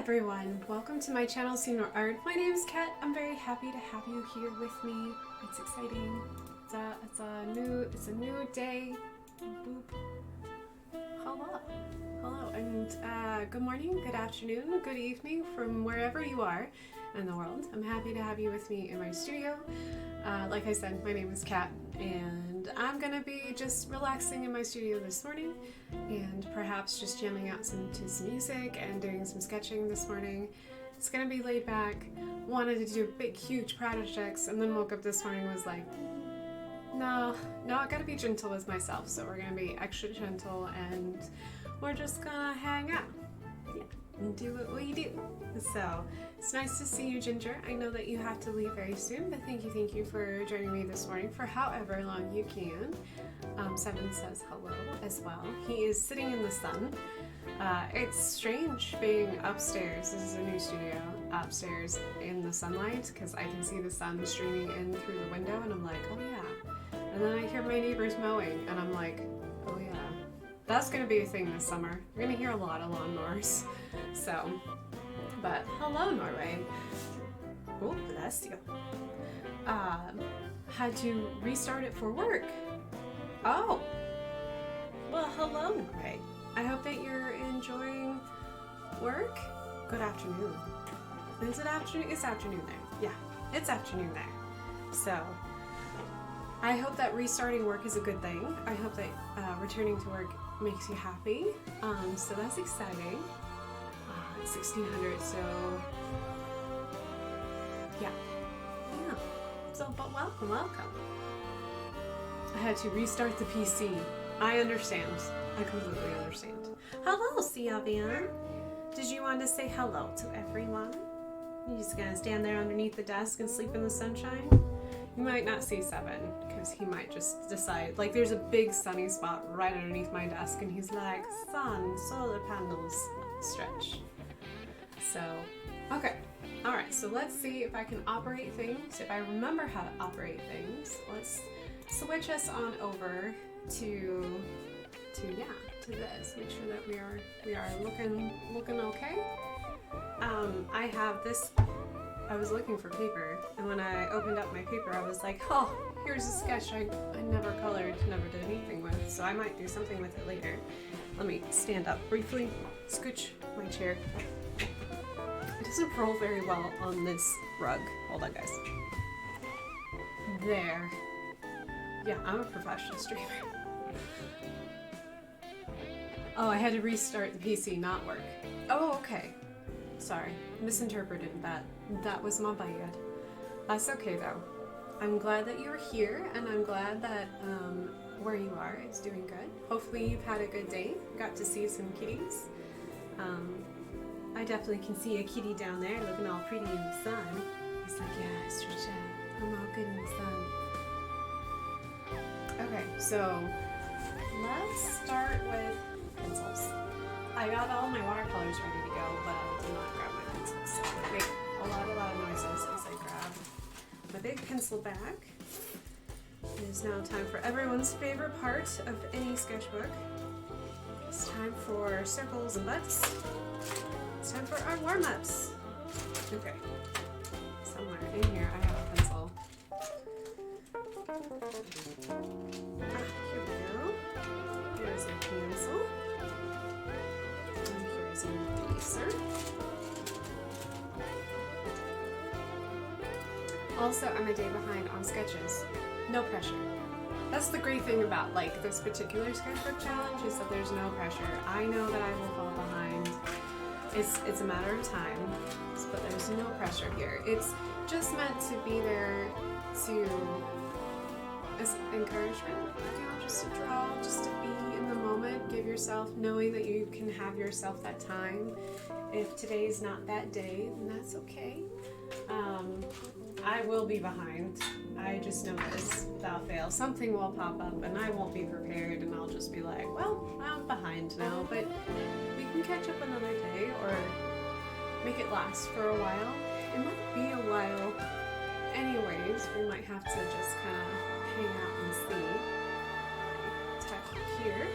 everyone, welcome to my channel, Senior Art. My name is Kat. I'm very happy to have you here with me. It's exciting. It's a new day. Boop. Hello, and good morning, good afternoon, good evening from wherever you are in the world. I'm happy to have you with me in my studio. Like I said, my name is Kat, and I'm gonna be just relaxing in my studio this morning and perhaps just jamming out to some music and doing some sketching this morning. It's gonna be laid back. Wanted to do big, huge projects, and then woke up this morning and was like, no, I gotta be gentle with myself, so we're gonna be extra gentle and we're just gonna hang out. And do what we do. So it's nice to see you, Ginger. I know that you have to leave very soon, but thank you for joining me this morning for however long you can. Seven says hello as well. He is sitting in the sun. It's strange being upstairs. This is a new studio upstairs in the sunlight because I can see the sun streaming in through the window, and I'm like, oh yeah. And then I hear my neighbors mowing, and I'm like, oh yeah. That's going to be a thing this summer. You're going to hear a lot of lawnmowers. So, but hello, Norway. Oh, bless you. Had to restart it for work. Oh. Well, hello, Norway. I hope that you're enjoying work. Good afternoon. Is it afternoon? It's afternoon there. Yeah, it's afternoon there. So, I hope that restarting work is a good thing. I hope that returning to work makes you happy. So that's exciting. It's 1600, so yeah. So, but welcome. I had to restart the PC. I understand. I completely understand. Hello, Siavian. Did you want to say hello to everyone? You just gonna stand there underneath the desk and sleep in the sunshine? You might not see Seven, because he might just decide, like there's a big sunny spot right underneath my desk, and he's like, sun, solar panels, stretch. So, okay. Alright, so let's see if I can operate things, if I remember how to operate things. Let's switch us on over to this. Make sure that we are looking okay. I have this. I was looking for paper, and when I opened up my paper, I was like, oh, here's a sketch I never colored, never did anything with, so I might do something with it later. Let me stand up briefly, scooch my chair. It doesn't roll very well on this rug. Hold on, guys. There. Yeah, I'm a professional streamer. Oh, I had to restart the PC, not work. Oh, okay. Sorry, misinterpreted that. That was my bad. That's okay though. I'm glad that you're here, and I'm glad that where you are is doing good. Hopefully you've had a good day. Got to see some kitties. I definitely can see a kitty down there looking all pretty in the sun. He's like, yeah, stretch out. I'm all good in the sun. Okay, so let's start with pencils. I got all my watercolors ready to go, but I did not grab my pencils. So I make a lot of noises as I grab my big pencil bag. It is now time for everyone's favorite part of any sketchbook. It's time for circles and butts. It's time for our warm-ups. Okay. Somewhere in here I have a pencil. Here we go. Here's a pencil. Eraser. Also, I'm a day behind on sketches. No pressure. That's the great thing about like this particular sketchbook challenge is that there's no pressure. I know that I will fall behind. It's a matter of time, but there's no pressure here. It's just meant to be there to as encouragement, just to draw, just to be in the moment, give yourself, knowing that you can have yourself that time. If today's not that day, then that's okay. I will be behind. I just know this without fail. Something will pop up and I won't be prepared, and I'll just be like, well, I'm behind now, but we can catch up another day or make it last for a while. It might be a while anyways. We might have to just kind of hang out and see. Tap here.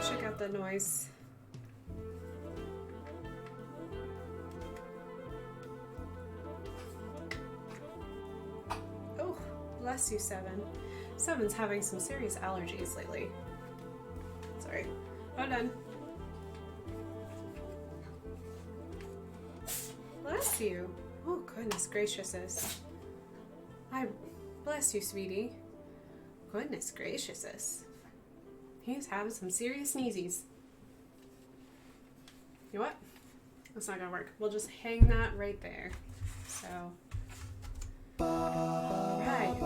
Check out the noise Bless you, Seven. Seven's having some serious allergies lately. Sorry. Hold on. Bless you. Oh, goodness gracious. I bless you, sweetie. Goodness gracious. He's having some serious sneezies. You know what? That's not gonna work. We'll just hang that right there. So, alright.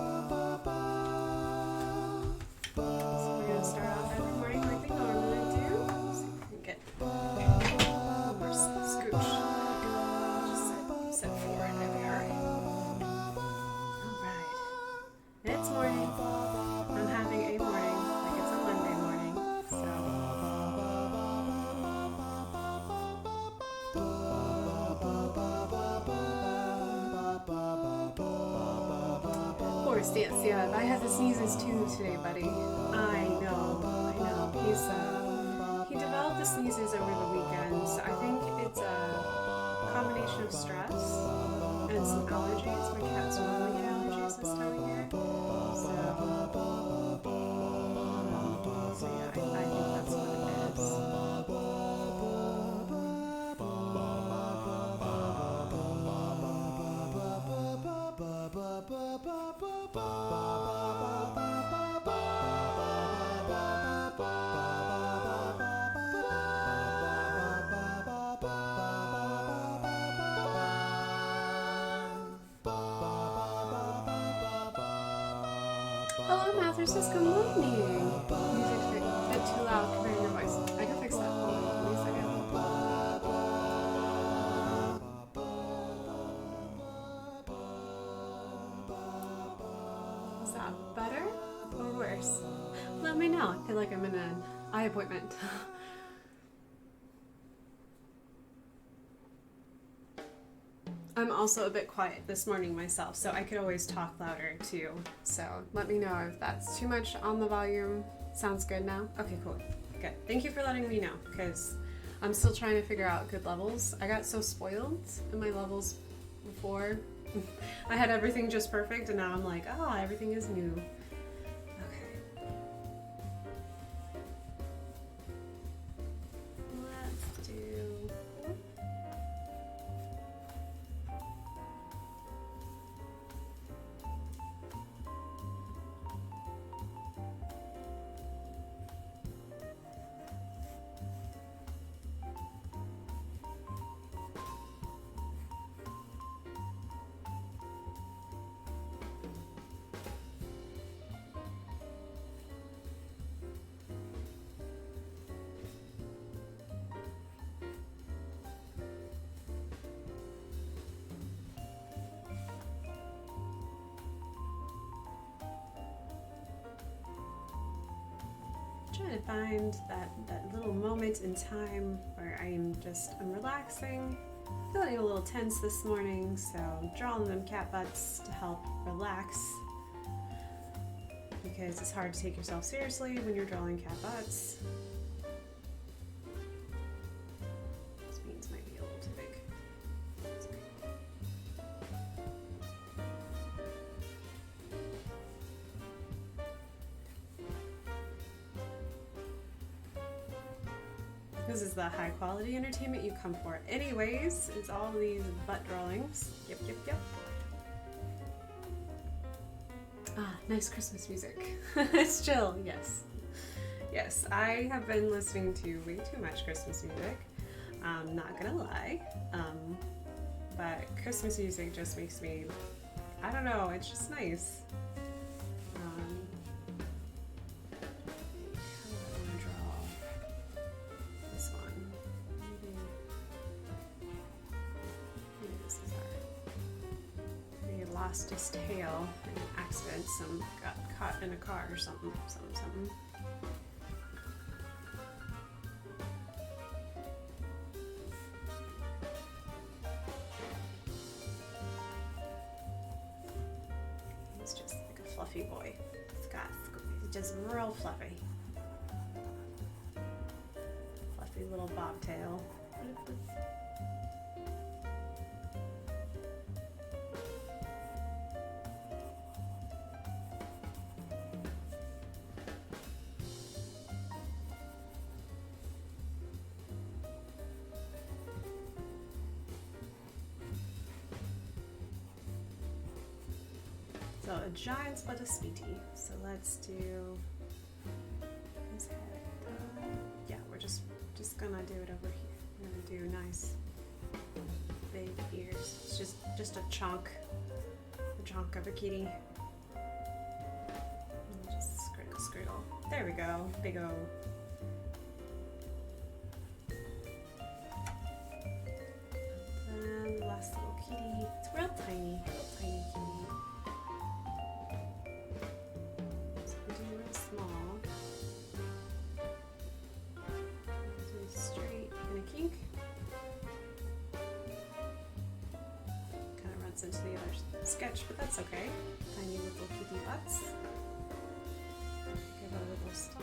So we're gonna start off every morning like we normally do. So we can get a little more scooch. Just set forward. There we are. Alright. It's morning. I'm having a morning like it's a Monday morning. So. Poor Stance, yeah, I had the sneezes too today, buddy. I know. He developed the sneezes over the weekend, so I think it's a combination of stress and some allergies. My cats normally get allergies this time of year. So yeah, I think that's what it is. Hello, Mather says good morning. Music's a bit too loud compared to your voice. I can fix that. Hold on, give me a second. Is that better or worse? Let me know. I feel like I'm in an eye appointment. I'm also a bit quiet this morning myself, so I could always talk louder too. So let me know if that's too much on the volume. Sounds good now? Okay, cool. Good. Thank you for letting me know, because I'm still trying to figure out good levels. I got so spoiled in my levels before. I had everything just perfect, and now I'm like, oh, everything is new. Okay. Let's do... trying to find that little moment in time where I'm relaxing, feeling a little tense this morning, so drawing them cat butts to help relax, because it's hard to take yourself seriously when you're drawing cat butts. This beans might be a little too big. That's okay. This is the high quality entertainment you come for. Anyways, it's all these butt drawings. Yep. Ah, nice Christmas music. It's chill, yes. Yes, I have been listening to way too much Christmas music. I'm not gonna lie. But Christmas music just makes me, I don't know, it's just nice. Lost his tail in an accident, got caught in a car or something. He's just like a fluffy boy. He's just real fluffy. Fluffy little bobtail. giant split of Speety. So let's do his head. Yeah, we're just gonna do it over here. We're gonna do nice big ears. It's just a chunk of a kitty. And just scriggle, scriggle. There we go. Big O. And the last little kitty. It's real tiny kitty. So we do real small. Do straight and a kink. Kind of runs into the other sketch, but that's okay. Tiny little kitty butts. Give it a little star.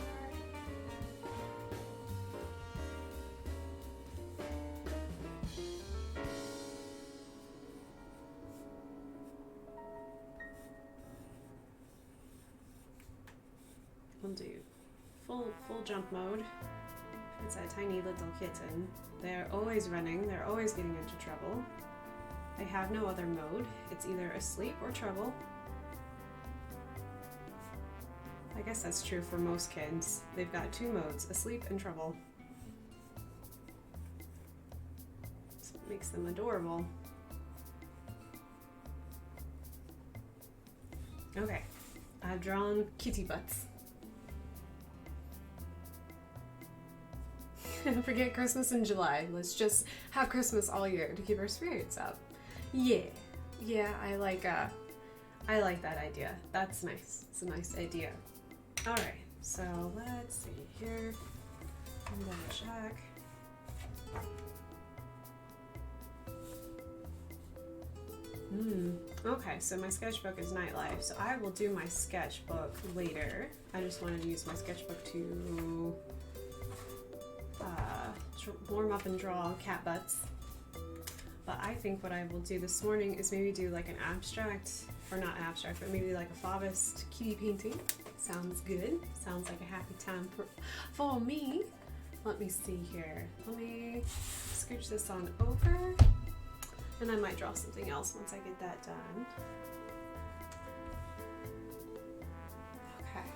We'll do full jump mode. It's a tiny little kitten. They're always running. They're always getting into trouble. They have no other mode. It's either asleep or trouble. I guess that's true for most kids. They've got two modes, asleep and trouble. So it makes them adorable. Okay, I've drawn kitty butts. Forget Christmas in July. Let's just have Christmas all year to keep our spirits up. Yeah, I like that idea. That's nice. It's a nice idea. All right, so let's see here. I'm gonna check. Okay, so my sketchbook is nightlife, so I will do my sketchbook later. I just wanted to use my sketchbook to warm up and draw cat butts. But I think what I will do this morning is maybe do like an abstract, or not abstract, but maybe like a Fauvist kitty painting. Sounds good. Sounds like a happy time for me. Let me see here. Let me scooch this on over, and I might draw something else once I get that done. Okay.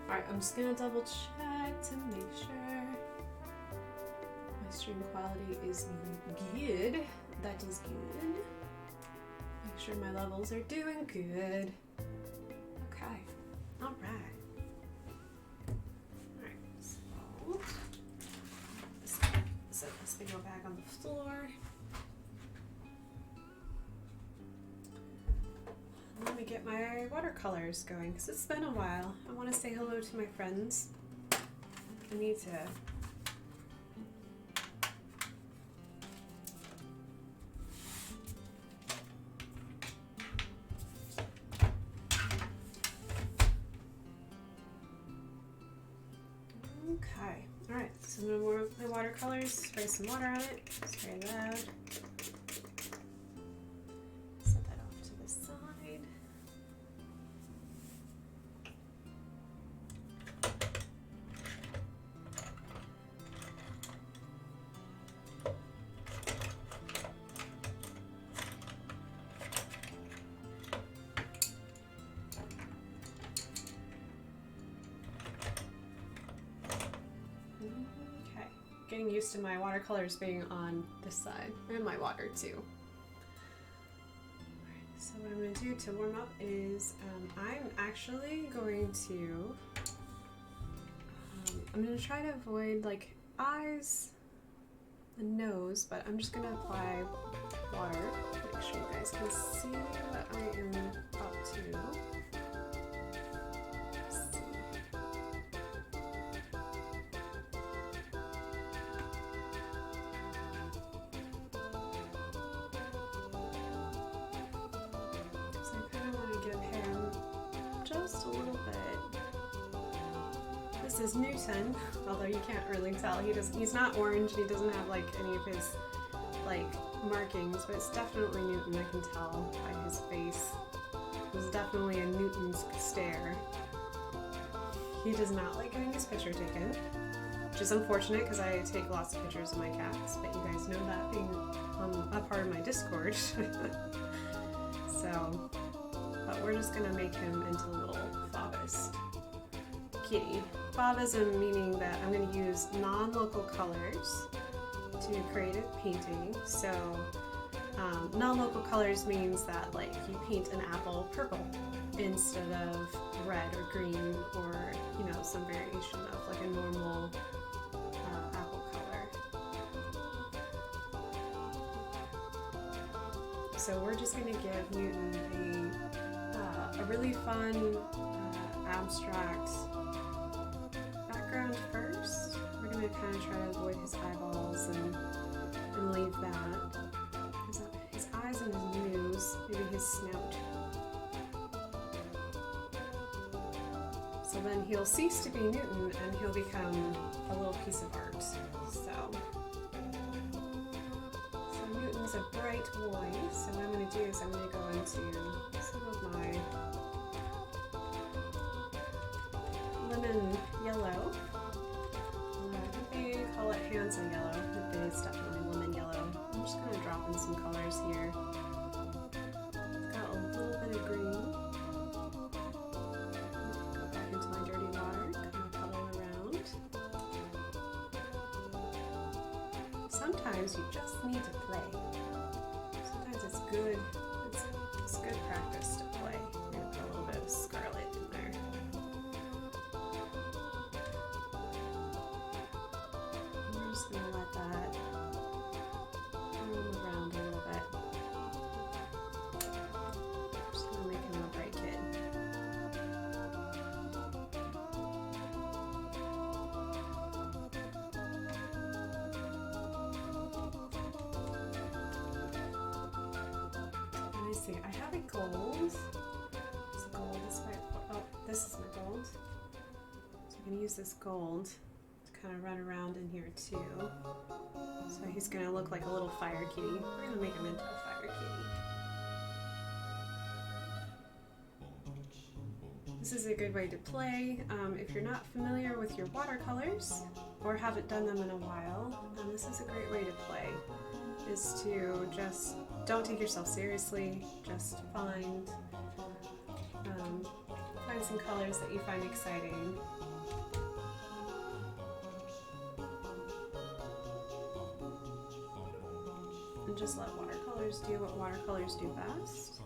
All right, I'm just gonna double check to make sure my stream quality is good. That is good. Make sure my levels are doing good. Okay. All right. All right. So set this video back on the floor. Let me get my watercolors going because it's been a while. I want to say hello to my friends. I need to. Okay, alright, so I'm going to warm up my watercolors, spray some water on it, spray that. Set that off to the side. Getting used to my watercolors being on this side, and my water too. Alright, so what I'm going to do to warm up is I'm actually going to I'm going to try to avoid like eyes and nose, but I'm just going to apply water to make sure you guys can see what I am up to. This is Newton, although you can't really tell. He's not orange, and he doesn't have like any of his like markings, but it's definitely Newton. I can tell by his face. There's definitely a Newton's stare. He does not like getting his picture taken, which is unfortunate because I take lots of pictures of my cats, but you guys know that being a part of my Discord. So, but we're just gonna make him into a little Fauves kitty. Fauvism meaning that I'm gonna use non-local colors to create a painting. So non-local colors means that like you paint an apple purple instead of red or green, or you know, some variation of like a normal apple color. So we're just going to give Newton a really fun abstract background first. We're going to kind of try to avoid his eyeballs and leave that. His eyes and his nose, maybe his snout. So then he'll cease to be Newton and he'll become a little piece of art. So Newton's a bright boy, so what I'm going to do is I'm going to go into some of my lemon yellow. I think they call it Hansa yellow, but it is definitely lemon yellow. I'm just going to drop in some colors here. Got a little bit of green. Go back into my dirty water, kind of color around. Sometimes you just need to play. Sometimes it's good. It's good practice to play. I'm gonna put a little bit of scarlet in there. We're just gonna let that roll around a little bit. Just gonna make him a bright kid. I have a gold. It's gold. This is my gold. So I'm going to use this gold to kind of run around in here too. So he's going to look like a little fire kitty. We're going to make him into a fire kitty. This is a good way to play. If you're not familiar with your watercolors or haven't done them in a while, this is a great way to play. Is to just don't take yourself seriously, just find some colors that you find exciting. And just let watercolors do what watercolors do best.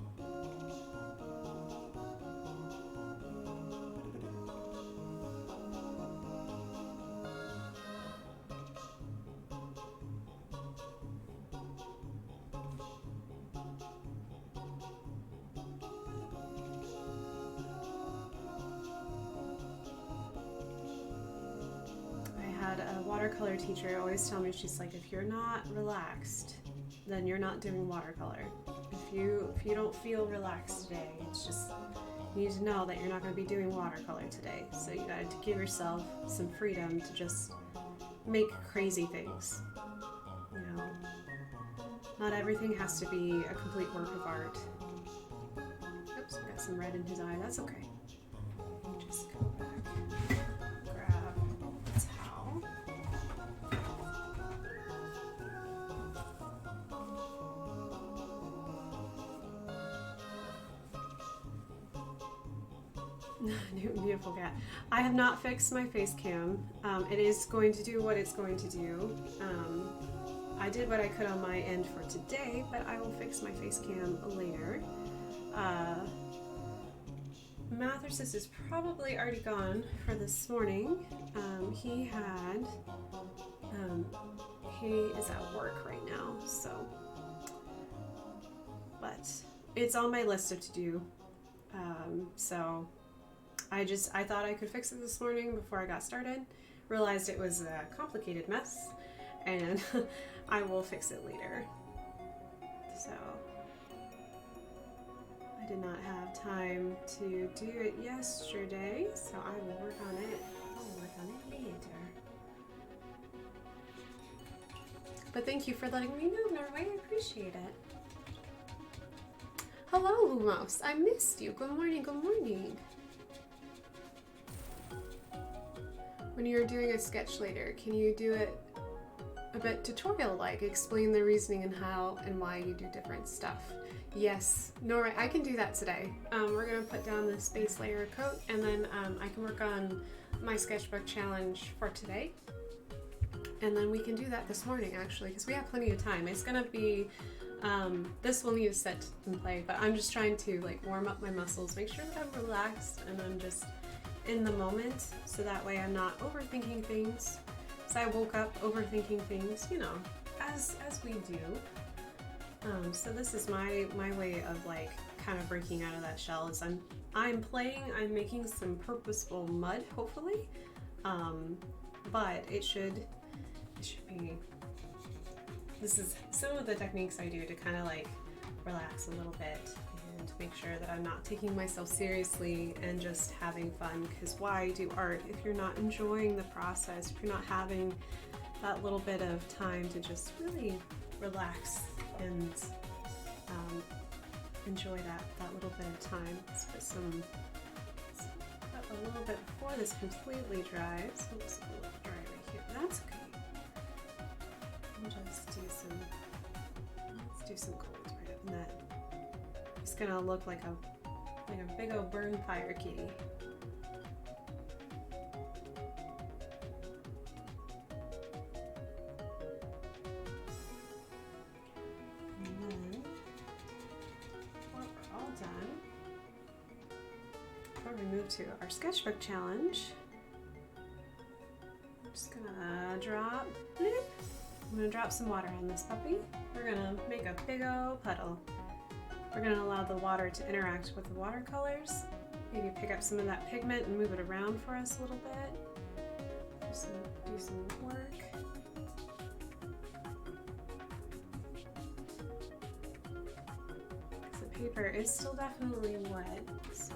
A watercolor teacher always tell me, she's like, if you're not relaxed, then you're not doing watercolor. If you don't feel relaxed today, it's just, you need to know that you're not going to be doing watercolor today. So you got to give yourself some freedom to just make crazy things. You know, not everything has to be a complete work of art. Oops, I got some red in his eye. That's okay. Just go back. Beautiful cat. I have not fixed my face cam. It is going to do what it's going to do. I did what I could on my end for today, but I will fix my face cam later. Mathersus is probably already gone for this morning. He is at work right now, so. But it's on my list of to do. So I thought I could fix it this morning before I got started. Realized it was a complicated mess, and I will fix it later. So I did not have time to do it yesterday, so I will work on it. I'll work on it later. But thank you for letting me know, Norway. I appreciate it. Hello, Lumos. I missed you. Good morning. Good morning. When you're doing a sketch later, can you do it a bit tutorial-like, explain the reasoning and how and why you do different stuff. Yes, Nora, I can do that today. We're gonna put down this base layer of coat, and then I can work on my sketchbook challenge for today. And then we can do that this morning, actually, because we have plenty of time. It's gonna be, this will need to sit and play, but I'm just trying to like warm up my muscles, make sure that I'm relaxed and I'm just in the moment, so that way I'm not overthinking things. So I woke up overthinking things, you know, as we do. So this is my way of like kind of breaking out of that shell. Is I'm making some purposeful mud, hopefully, but it should be. This is some of the techniques I do to kind of like relax a little bit and make sure that I'm not taking myself seriously and just having fun, because why do art if you're not enjoying the process, if you're not having that little bit of time to just really relax and enjoy that little bit of time. Let's put some a little bit before this completely dries. Oops, a little dry right here. That's okay. Let's do some cold right up in that. It's gonna look like a big old burn fire kitty. And then, when we're all done, before we move to our sketchbook challenge, I'm just gonna drop some water on this puppy. We're gonna make a big old puddle. We're gonna allow the water to interact with the watercolors. Maybe pick up some of that pigment and move it around for us a little bit. Do some work. The paper is still definitely wet, so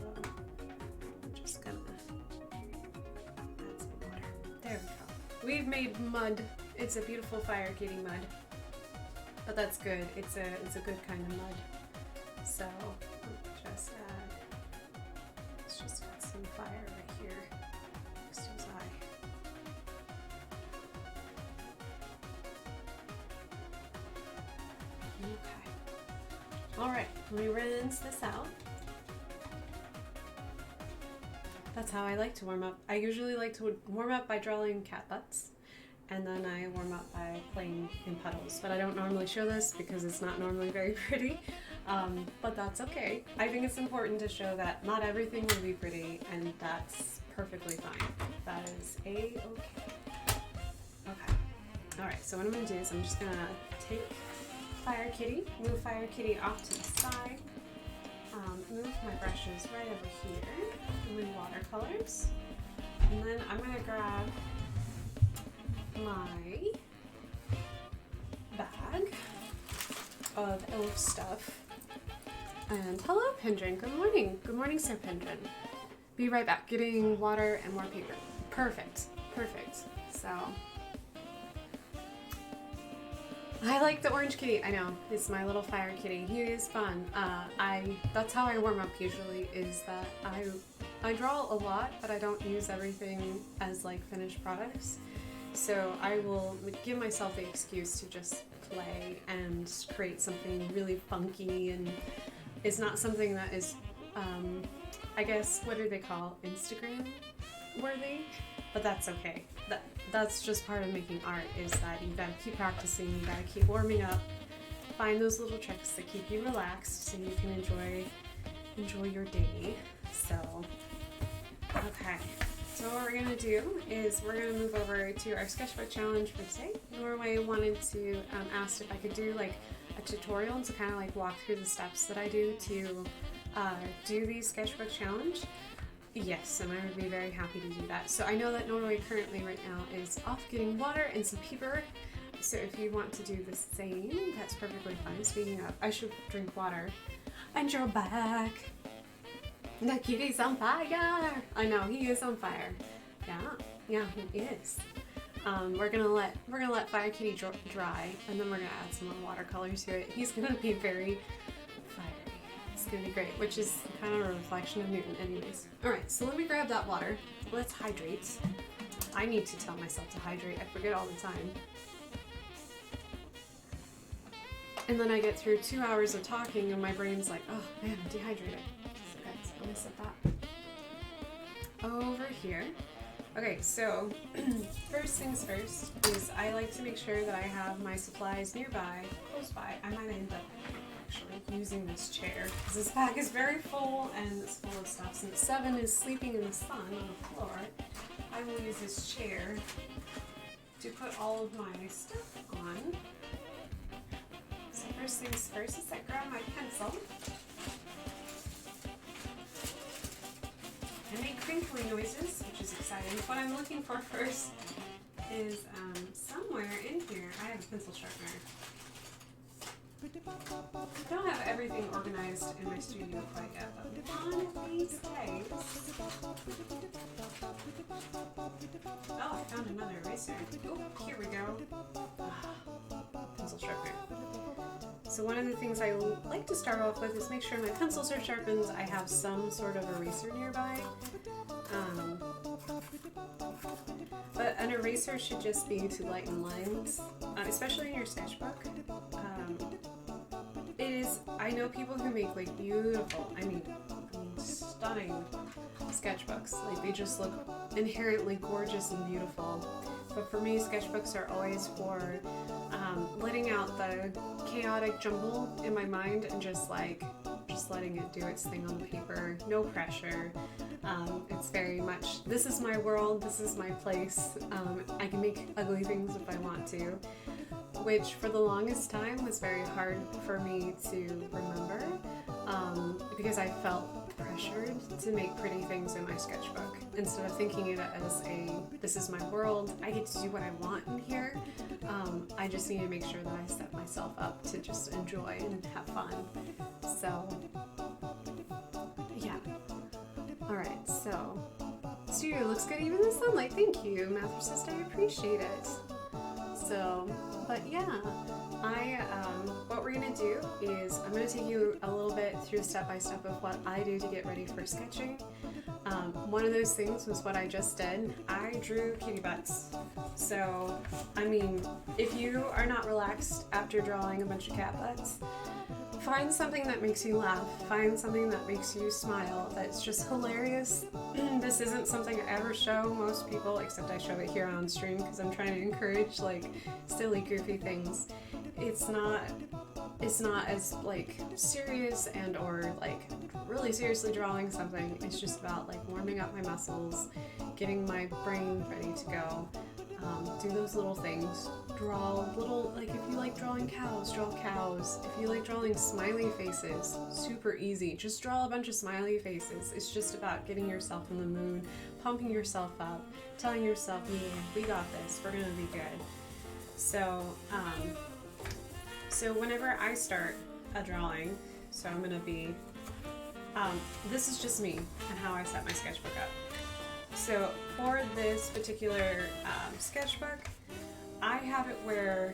I'm just gonna add some water. There we go. We've made mud. It's a beautiful fire kitty mud, but that's good. It's a good kind of mud. So let's just add some fire right here next to his eye. Okay. All right. Let me rinse this out. That's how I like to warm up. I usually like to warm up by drawing cat butts. And then I warm up by playing in puddles, but I don't normally show this because it's not normally very pretty, but that's okay. I think it's important to show that not everything will be pretty, and that's perfectly fine. That is a-okay. Okay. All right, so what I'm gonna do is I'm just gonna take Fire Kitty, move Fire Kitty off to the side, move my brushes right over here, and my watercolors, and then I'm gonna grab my bag of elf stuff. And hello, Pendrin. Good morning. Good morning, Sir Pendrin. Be right back. Getting water and more paper. Perfect. Perfect. So I like the orange kitty. I know. It's my little fire kitty. He is fun. That's how I warm up usually, is that I draw a lot, but I don't use everything as like finished products. So I will give myself the excuse to just play and create something really funky, and it's not something that is, I guess, what do they call, Instagram worthy? But that's okay. That's just part of making art, is that you gotta keep practicing, you gotta keep warming up, find those little tricks that keep you relaxed so you can enjoy your day. So, okay. So what we're going to do is we're going to move over to our sketchbook challenge for today. Norway wanted to ask if I could do like a tutorial to kind of like walk through the steps that I do to do the sketchbook challenge. Yes, and I would be very happy to do that. So I know that Norway currently right now is off getting water and some paper. So if you want to do the same, that's perfectly fine. Speaking of, I should drink water. And you're back. The kitty's on fire! I know, he is on fire. Yeah, he is. We're gonna let Fire Kitty dry, and then we're gonna add some more watercolor to it. He's gonna be very fiery. It's gonna be great, which is kind of a reflection of Newton anyways. Alright, so let me grab that water. Let's hydrate. I need to tell myself to hydrate. I forget all the time. And then I get through 2 hours of talking and my brain's like, oh man, I'm dehydrated. So guys, I'm gonna set that over here. Okay, so first things first is I like to make sure that I have my supplies nearby, close by. I might end up actually using this chair because this bag is very full and it's full of stuff. Since Seven is sleeping in the sun on the floor, I will use this chair to put all of my stuff on. So first things first is I grab my pencil. I make crinkly noises, which is exciting. What I'm looking for first is somewhere in here, I have a pencil sharpener. I don't have everything organized in my studio quite yet, but one of these days. Oh, I found another eraser. Oh, here we go. Pencil sharpener. So one of the things I like to start off with is make sure my pencils are sharpened. I have some sort of eraser nearby. But an eraser should just be to lighten lines, especially in your sketchbook. I know people who make like beautiful, I mean stunning sketchbooks. Like they just look inherently gorgeous and beautiful. But for me, sketchbooks are always for letting out the chaotic jumble in my mind and just letting it do its thing on the paper. No pressure. It's very much, this is my world, this is my place. I can make ugly things if I want to, which for the longest time was very hard for me to remember because I felt pressured to make pretty things in my sketchbook instead of thinking it as this is my world, I get to do what I want in here. I just need to make sure that I set myself up to just enjoy and have fun. So yeah. Alright, so studio looks good even in the sunlight. Thank you, Mathersist, I appreciate it. So, but yeah, what we're gonna do is I'm gonna take you a little bit through step by step of what I do to get ready for sketching. One of those things was what I just did. I drew kitty butts. So, I mean, if you are not relaxed after drawing a bunch of cat butts, find something that makes you laugh. Find something that makes you smile. That's just hilarious. This isn't something I ever show most people, except I show it here on stream because I'm trying to encourage like silly, goofy things. It's not as like serious and or like really seriously drawing something. It's just about like warming up my muscles, getting my brain ready to go. Do those little things. Draw little, like if you like drawing cows, draw cows. If you like drawing smiley faces, super easy. Just draw a bunch of smiley faces. It's just about getting yourself in the mood, pumping yourself up, telling yourself, yeah, we got this, we're gonna be good. So, so whenever I start a drawing, so I'm gonna be, this is just me and how I set my sketchbook up. So for this particular sketchbook, I have it where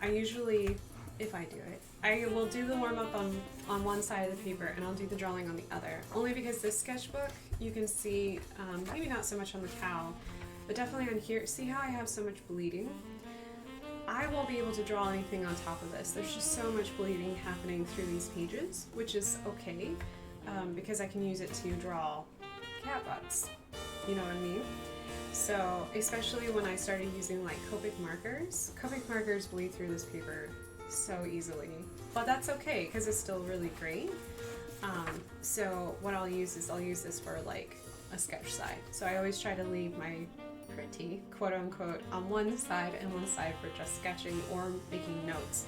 I usually, if I do it, I will do the warm-up on one side of the paper and I'll do the drawing on the other. Only because this sketchbook, you can see, maybe not so much on the cow, but definitely on here, see how I have so much bleeding? I won't be able to draw anything on top of this. There's just so much bleeding happening through these pages, which is okay, because I can use it to draw cat butts. You know what I mean? So, especially when I started using like Copic markers bleed through this paper so easily. But that's okay, because it's still really great. So what I'll use this for like a sketch side. So I always try to leave my pretty, quote unquote, on one side and one side for just sketching or making notes.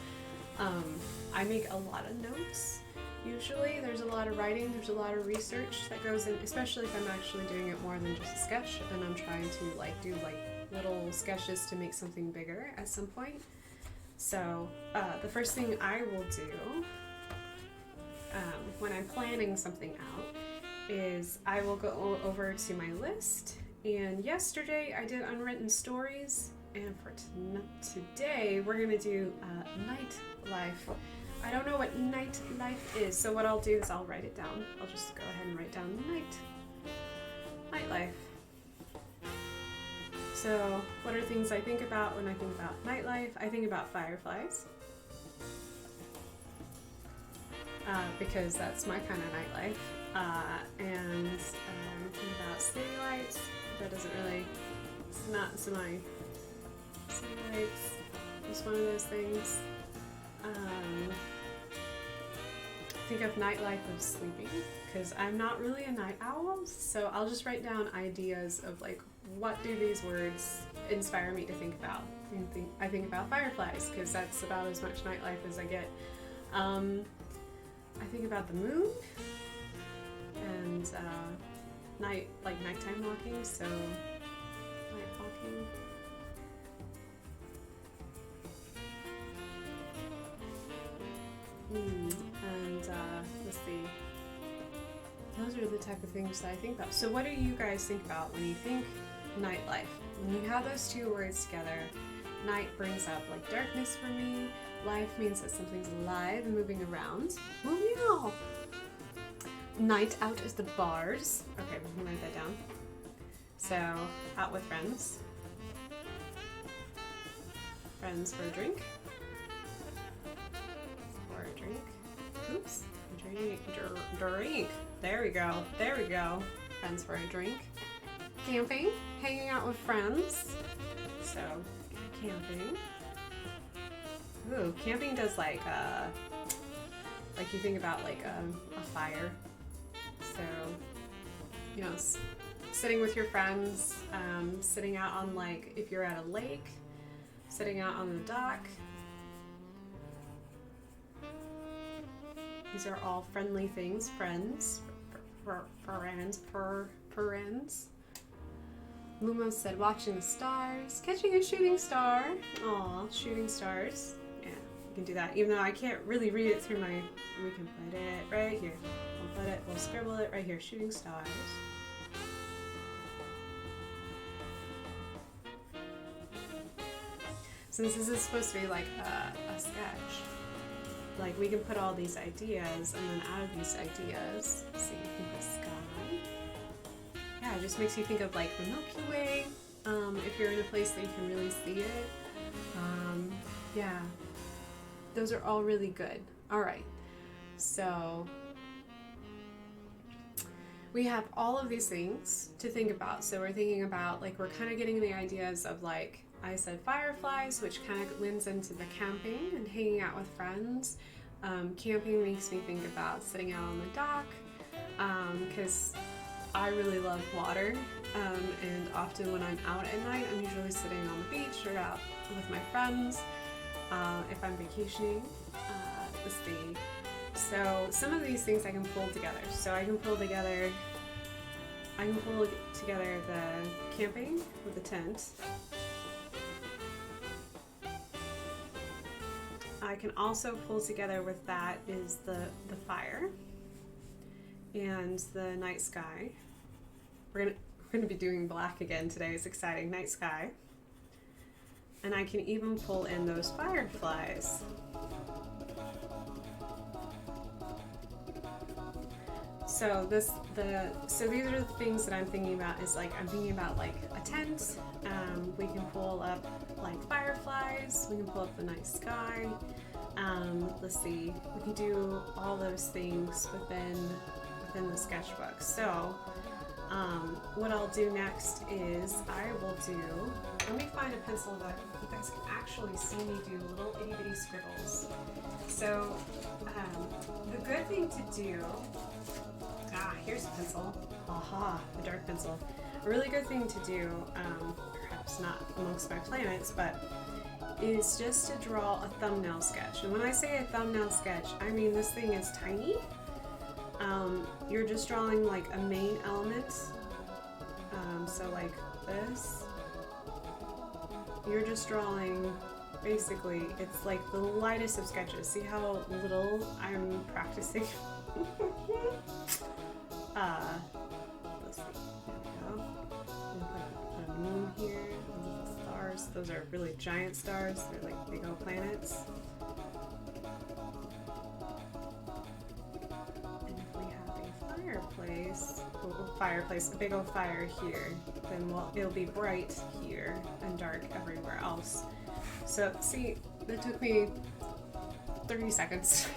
I make a lot of notes. Usually there's a lot of writing, there's a lot of research that goes in, especially if I'm actually doing it more than just a sketch and I'm trying to like do like little sketches to make something bigger at some point. So the first thing I will do when I'm planning something out is I will go over to my list, and yesterday I did unwritten stories, and for today we're going to do nightlife. I don't know what nightlife is, so what I'll do is I'll write it down. I'll just go ahead and write down nightlife. So what are things I think about when I think about nightlife? I think about fireflies. because that's my kind of nightlife. And think about city lights. That doesn't really, it's not so my city lights. It's one of those things. Think of nightlife of sleeping, because I'm not really a night owl, so I'll just write down ideas of like, what do these words inspire me to think about? I think about fireflies, because that's about as much nightlife as I get. I think about the moon and nighttime walking, so night walking. And let's see. Those are the type of things that I think about. So what do you guys think about when you think nightlife? When you have those two words together, night brings up like darkness for me. Life means that something's alive and moving around. Oh meow! Night out is the bars. Okay, we can write that down. So, out with friends. Friends for a drink. For a drink. Oops. Drink. There we go. There we go. Friends for a drink. Camping. Hanging out with friends. So, camping. Ooh, camping does like you think about like a fire. So, you know, sitting with your friends, sitting out on like, if you're at a lake, sitting out on the dock. These are all friendly things, friends, friends. Lumo said watching the stars, catching a shooting star. Aw, shooting stars. Yeah, we can do that. Even though I can't really read it through my, we can put it right here. We'll scribble it right here, shooting stars. Since this is supposed to be like a sketch, like we can put all these ideas, and then out of these ideas, let's see, you can put sky. Yeah, it just makes you think of like the Milky Way, if you're in a place that you can really see it. Yeah, those are all really good. All right, so we have all of these things to think about. So we're thinking about, like, we're kind of getting the ideas of, like, I said fireflies, which kind of lends into the camping and hanging out with friends. Camping makes me think about sitting out on the dock, because I really love water, and often when I'm out at night, I'm usually sitting on the beach or out with my friends, if I'm vacationing. Let's see. So some of these things I can pull together. So I can pull together the camping with the tent. I can also pull together with that is the fire and the night sky. We're gonna be doing black again today. It's exciting. Night sky. And I can even pull in those fireflies. So these are the things that I'm thinking about. Is like I'm thinking about like a tent. We can pull up like fireflies. We can pull up the night sky. Let's see. We can do all those things within the sketchbook. So what I'll do next is let me find a pencil that you guys can actually see me do little itty bitty scribbles. So the good thing to do. Here's a pencil. Aha, a dark pencil. A really good thing to do, perhaps not amongst my planets, but is just to draw a thumbnail sketch. And when I say a thumbnail sketch, I mean this thing is tiny. You're just drawing like a main element. So like this. You're just drawing, basically, it's like the lightest of sketches. See how little I'm practicing? Let's see. There we go. Put a moon here. Those are stars. Those are really giant stars. They're like big old planets. And if we have a fireplace, a big old fire here, then it'll be bright here and dark everywhere else. So see, that took me 30 seconds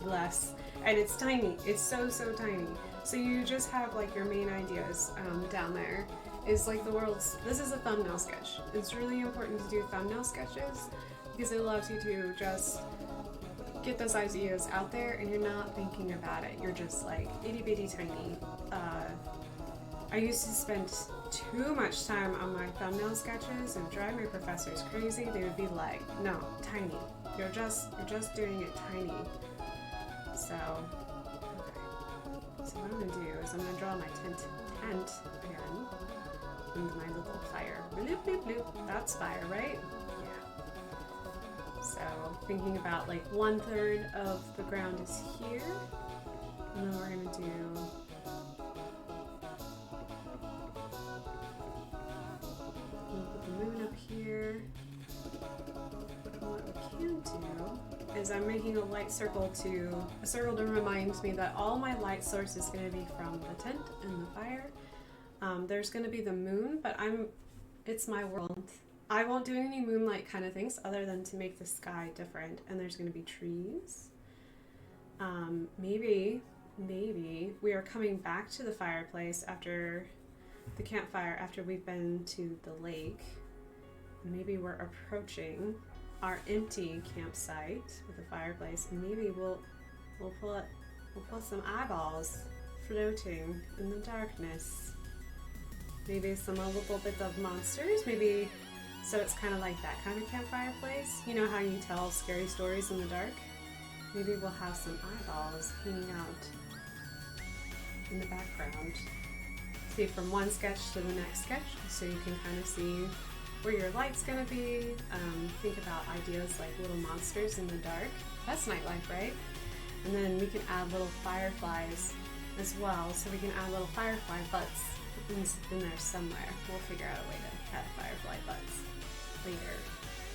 less. And it's tiny. It's so, so tiny. So you just have like your main ideas down there. Is like this is a thumbnail sketch. It's really important to do thumbnail sketches because it allows you to just get those ideas out there and you're not thinking about it. You're just like itty bitty tiny. I used to spend too much time on my thumbnail sketches and drive my professors crazy. They would be like, no, tiny. You're just doing it tiny. So, okay. So what I'm gonna do is I'm gonna draw my tent again. And my little fire. Bloop, bloop, bloop. That's fire, right? Yeah. So thinking about like 1/3 of the ground is here. And then we're gonna do the moon up here. And what we can do is I'm making a light circle to remind me that all my light source is going to be from the tent and the fire. There's going to be the moon, but it's my world. I won't do any moonlight kind of things other than to make the sky different. And there's going to be trees. Maybe we are coming back to the fireplace after the campfire after we've been to the lake. Maybe we're approaching our empty campsite with a fireplace, and maybe we'll pull some eyeballs floating in the darkness. Maybe a little bit of monsters. Maybe so it's kind of like that kind of campfire place. You know how you tell scary stories in the dark? Maybe we'll have some eyeballs hanging out in the background. See from one sketch to the next sketch, so you can kind of see where your light's gonna be. Think about ideas like little monsters in the dark. That's nightlife, right? And then we can add little fireflies as well, so we can add little firefly butts in there somewhere. We'll figure out a way to add firefly butts later.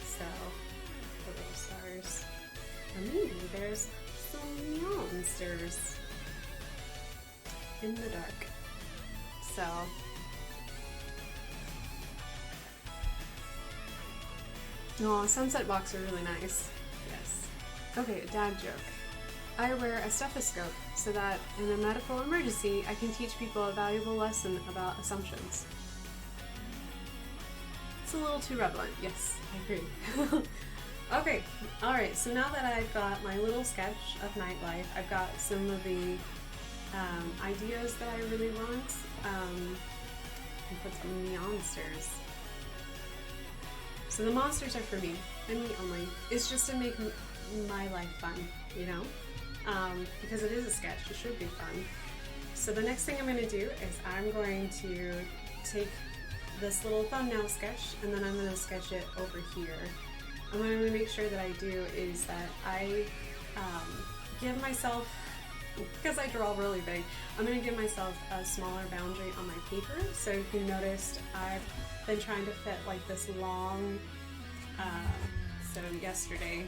So, the little stars. Or maybe there's some monsters in the dark. So, oh, sunset walks are really nice. Yes. Okay, a dad joke. I wear a stethoscope so that in a medical emergency, I can teach people a valuable lesson about assumptions. It's a little too relevant. Yes, I agree. Okay, alright, so now that I've got my little sketch of nightlife, I've got some of the ideas that I really want. And put some monsters. So the monsters are for me, and me only. It's just to make my life fun, you know? Because it is a sketch, it should be fun. So the next thing I'm going to do is I'm going to take this little thumbnail sketch, and then I'm going to sketch it over here. And what I'm going to make sure that I do is that I give myself, because I draw really big, I'm going to give myself a smaller boundary on my paper. So if you noticed, I've been trying to fit like this long, so yesterday.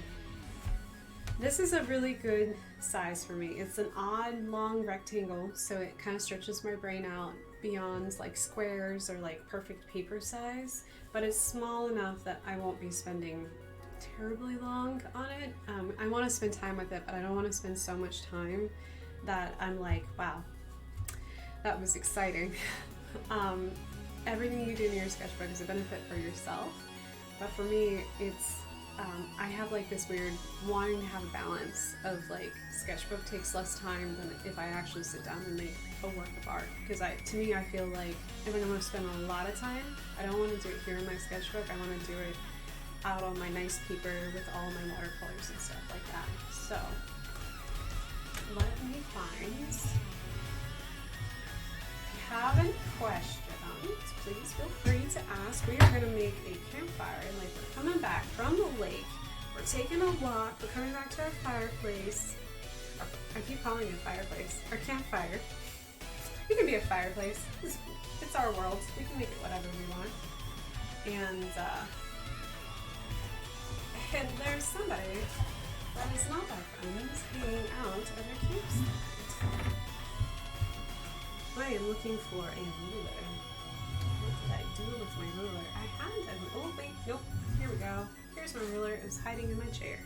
This is a really good size for me. It's an odd long rectangle, so it kind of stretches my brain out beyond like squares or like perfect paper size, but it's small enough that I won't be spending terribly long on it. I want to spend time with it, but I don't want to spend so much time that I'm like, wow, that was exciting. Everything you do in your sketchbook is a benefit for yourself, but for me, it's I have like this weird wanting to have a balance of like sketchbook takes less time than if I actually sit down and make a work of art. Because to me, I feel like if I'm going to spend a lot of time, I don't want to do it here in my sketchbook. I want to do it out on my nice paper with all my watercolors and stuff like that. So let me find. If you have any questions, please feel free to ask. We are going to make a campfire. Like we're coming back from the lake. We're taking a walk. We're coming back to our fireplace. I keep calling it a fireplace. Our campfire. It can be a fireplace. It's our world. We can make it whatever we want. And there's somebody that is not our friends hanging out at our campsite. I am looking for a ruler. What did I do with my ruler? I had oh wait, nope, here we go. Here's my ruler. It was hiding in my chair.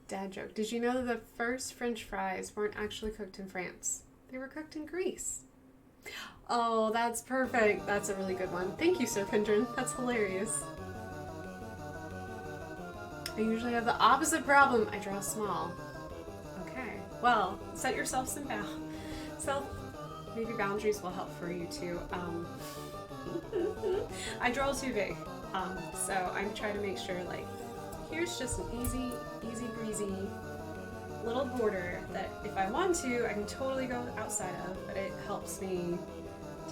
Dad joke. Did you know that the first French fries weren't actually cooked in France? They were cooked in Greece. Oh, that's perfect. That's a really good one. Thank you, Sir Pendrin. That's hilarious. I usually have the opposite problem. I draw small. Okay. Well, set yourself some maybe boundaries will help for you too. I draw too big. So I'm trying to make sure, like, here's just an easy breezy little border that if I want to, I can totally go outside of, but it helps me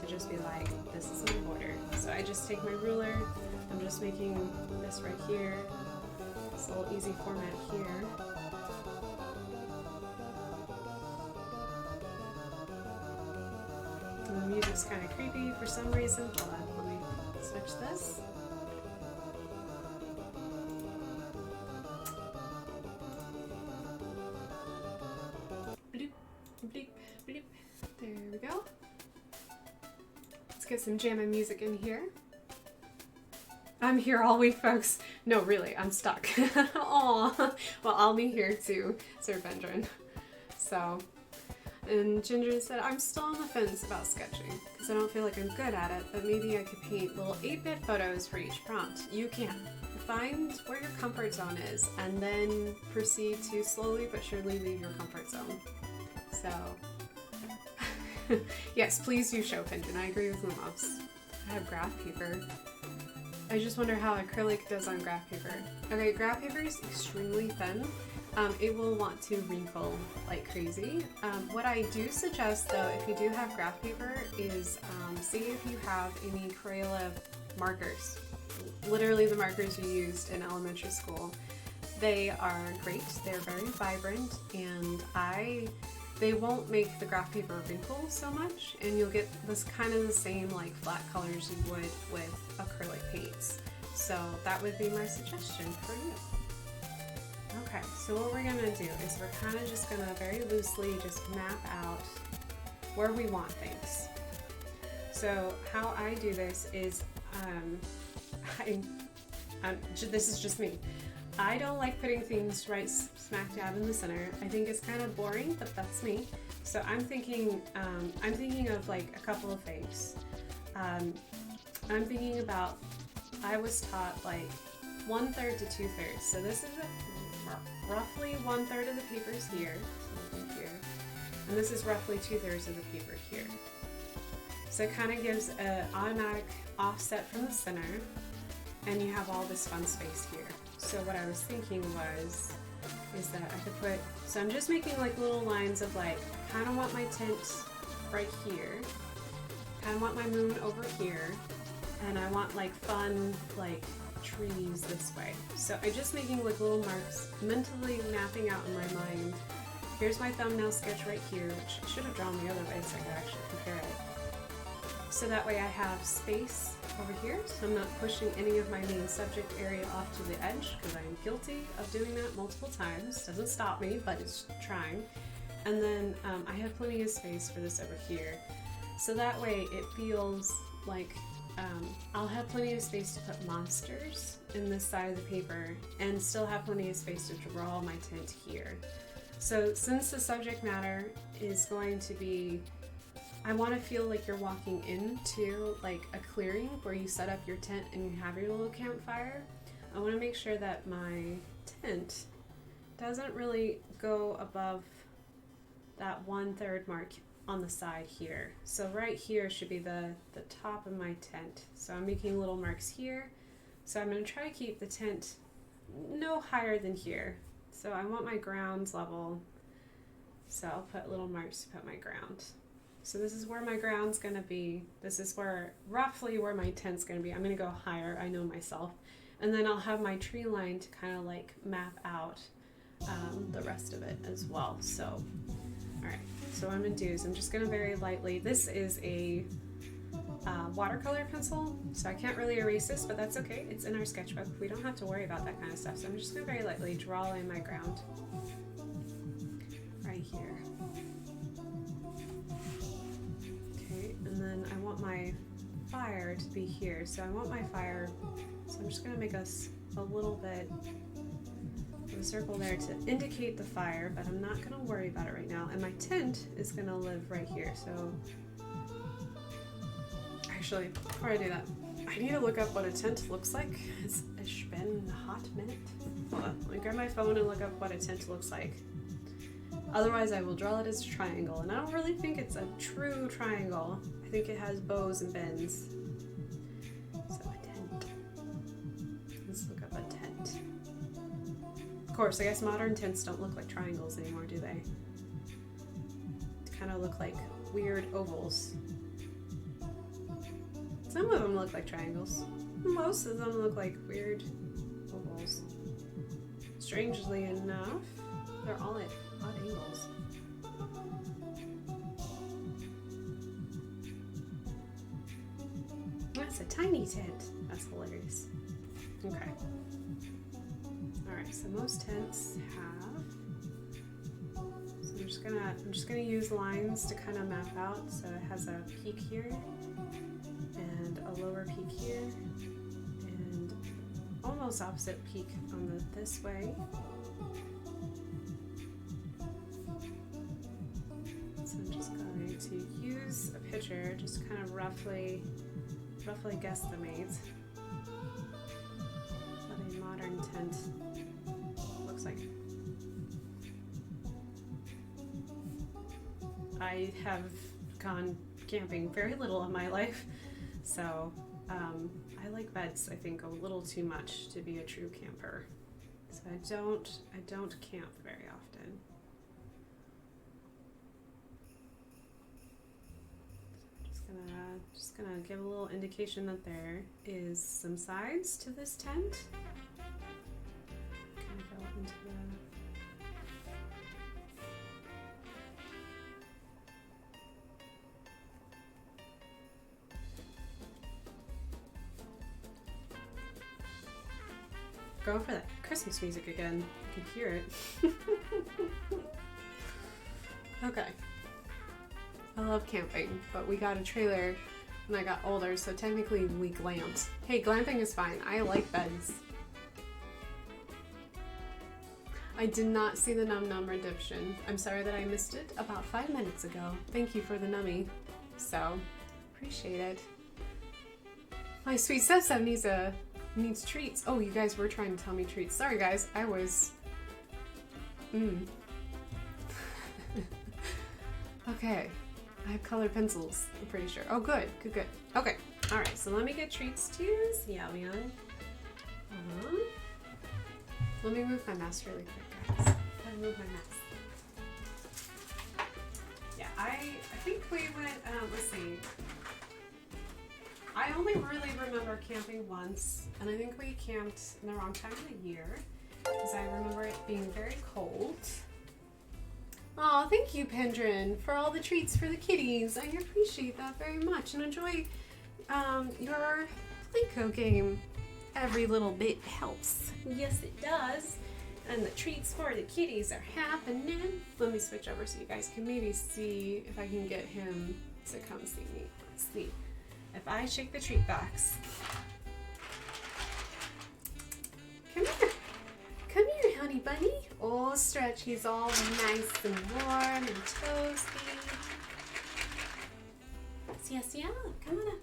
to just be like, this is my border. So I just take my ruler, I'm just making this right here, this little easy format here. And the music's kind of creepy for some reason. Hold on, let me switch this. There we go. Let's get some jamming music in here. I'm here all week, folks. No, really, I'm stuck. Aw. Well, I'll be here too, Sir Benjamin. So, and Ginger said, I'm still on the fence about sketching because I don't feel like I'm good at it, but maybe I could paint little 8-bit photos for each prompt. You can. Find where your comfort zone is and then proceed to slowly but surely leave your comfort zone. So, yes, please do show Pendant. I agree with Lumos. I have graph paper. I just wonder how acrylic does on graph paper. Okay, graph paper is extremely thin. It will want to wrinkle like crazy. What I do suggest though, if you do have graph paper, is see if you have any Crayola markers. Literally the markers you used in elementary school. They are great. They're very vibrant, and they won't make the graph paper wrinkle so much, and you'll get this kind of the same like flat colors you would with acrylic paints. So that would be my suggestion for you. Okay, so what we're gonna do is we're kind of just gonna very loosely just map out where we want things. So how I do this is, this is just me. I don't like putting things right smack dab in the center. I think it's kind of boring, but that's me. So I'm thinking of like a couple of things. I'm thinking about, I was taught like 1/3 to 2/3. So this is roughly 1/3 of the papers here, and this is roughly 2/3 of the paper here. So it kind of gives an automatic offset from the center, and you have all this fun space here. So what I was thinking is that I could put, so I'm just making like little lines of like, kind of want my tint right here, kind of want my moon over here, and I want like fun like trees this way. So I'm just making like little marks, mentally mapping out in my mind. Here's my thumbnail sketch right here, which I should have drawn the other way so I could actually compare it. So that way I have space over here, so I'm not pushing any of my main subject area off to the edge, because I am guilty of doing that multiple times. Doesn't stop me, but it's trying. And then I have plenty of space for this over here. So that way it feels like I'll have plenty of space to put monsters in this side of the paper and still have plenty of space to draw my tint here. So since the subject matter is going to be, I want to feel like you're walking into like a clearing where you set up your tent and you have your little campfire. I want to make sure that my tent doesn't really go above that 1/3 mark on the side here. So right here should be the top of my tent. So I'm making little marks here. So I'm going to try to keep the tent no higher than here. So I want my ground level. So I'll put little marks to put my ground. So this is where my ground's going to be. This is where, roughly where my tent's going to be. I'm going to go higher, I know myself. And then I'll have my tree line to kind of like map out the rest of it as well. So, all right. So what I'm going to do is I'm just going to very lightly, this is a watercolor pencil, so I can't really erase this, but that's okay. It's in our sketchbook. We don't have to worry about that kind of stuff. So I'm just going to very lightly draw in my ground right here. Okay, and then I want my fire to be here. So I want my fire, so I'm just going to make us a little bit of a circle there to indicate the fire, but I'm not gonna worry about it right now. And my tent is gonna live right here, so actually, before I do that, I need to look up what a tent looks like. It's been a hot minute. Hold on, let me grab my phone and look up what a tent looks like. Otherwise, I will draw it as a triangle, and I don't really think it's a true triangle. I think it has bows and bends. So a tent. Let's look up a tent. Of course, I guess modern tents don't look like triangles anymore, do they? They kind of look like weird ovals. Some of them look like triangles. Most of them look like weird ovals. Strangely enough, they're all at odd angles. That's a tiny tent. That's hilarious. Okay. Alright, so most tents have. So I'm just gonna use lines to kind of map out. So it has a peak here and a lower peak here and almost opposite peak on this way. So I'm just going to use a picture, just kind of roughly guesstimate what a modern tent looks like. I have gone camping very little in my life, so I like beds, I think, a little too much to be a true camper. So I don't camp very often. Just gonna give a little indication that there is some sides to this tent. Kind of go into Going for that Christmas music again. I can hear it. Okay. I love camping, but we got a trailer when I got older, so technically we glamped. Hey, glamping is fine. I like beds. I did not see the Num Num redemption. I'm sorry that I missed it about 5 minutes ago. Thank you for the nummy. So, appreciate it. My sweet stepson needs treats. Oh, you guys were trying to tell me treats. Sorry guys, I was... Okay. I have colored pencils, I'm pretty sure. Oh, good. Okay, alright, so let me get treats to Xiao Yang. Let me move my mouse really quick, guys. Gotta move my mouse. Yeah, I think we went, let's see. I only really remember camping once, and I think we camped in the wrong time of the year, because I remember it being very cold. Oh, thank you, Pendrin, for all the treats for the kitties. I appreciate that very much, and enjoy your Playco game. Every little bit helps. Yes, it does. And the treats for the kitties are happening. Let me switch over so you guys can maybe see if I can get him to come see me. Let's see. If I shake the treat box. Come here. Come here, honey bunny. Oh, stretch. He's all nice and warm and toasty. Yes, yeah. Come on up.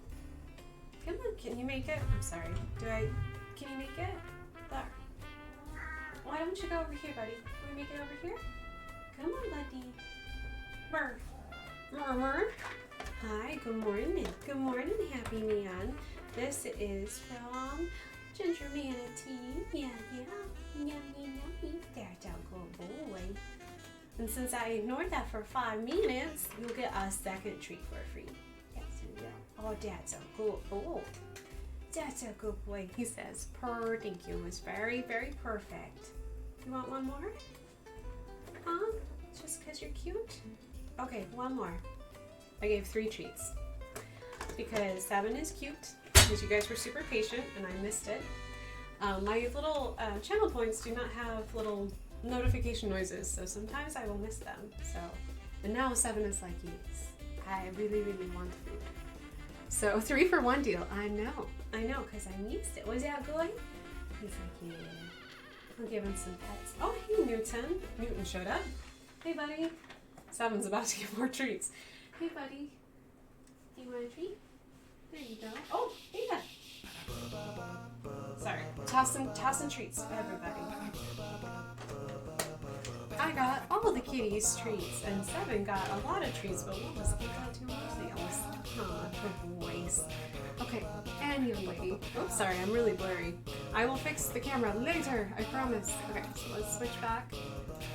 Come on. Can you make it? I'm sorry. Can you make it? There. Why don't you go over here, buddy? Can we make it over here? Come on, buddy. Burr. Murmur. Hi, good morning. Good morning, Happy Neon. This is from Ginger Manatee. Yeah. Yummy. That's a good boy. And since I ignored that for 5 minutes, you'll get a second treat for free. Yes, you will. Oh, that's a good boy. That's a good boy. He says, purr, thank you. It was very, very perfect. You want one more? Huh? Just because you're cute? Okay, one more. I gave 3 treats because 7 is cute, because you guys were super patient and I missed it. My little channel points do not have little notification noises, so sometimes I will miss them. So, and now 7 is like, yes, I really, really want food. So 3 for 1 deal. I know, because I missed it. Was that good? He's like, yeah. We'll give him some pets. Oh, hey, Newton. Newton showed up. Hey, buddy. Seven's about to get more treats. Hey, buddy. Do you want a treat? There you go. Oh, yeah. Sorry. Tossing treats to everybody. I got all the kitties treats, and Seven got a lot of treats, but what was he got too much else? Huh, the voice. Okay, anyway. Oops, sorry, I'm really blurry. I will fix the camera later, I promise. Okay, so let's switch back.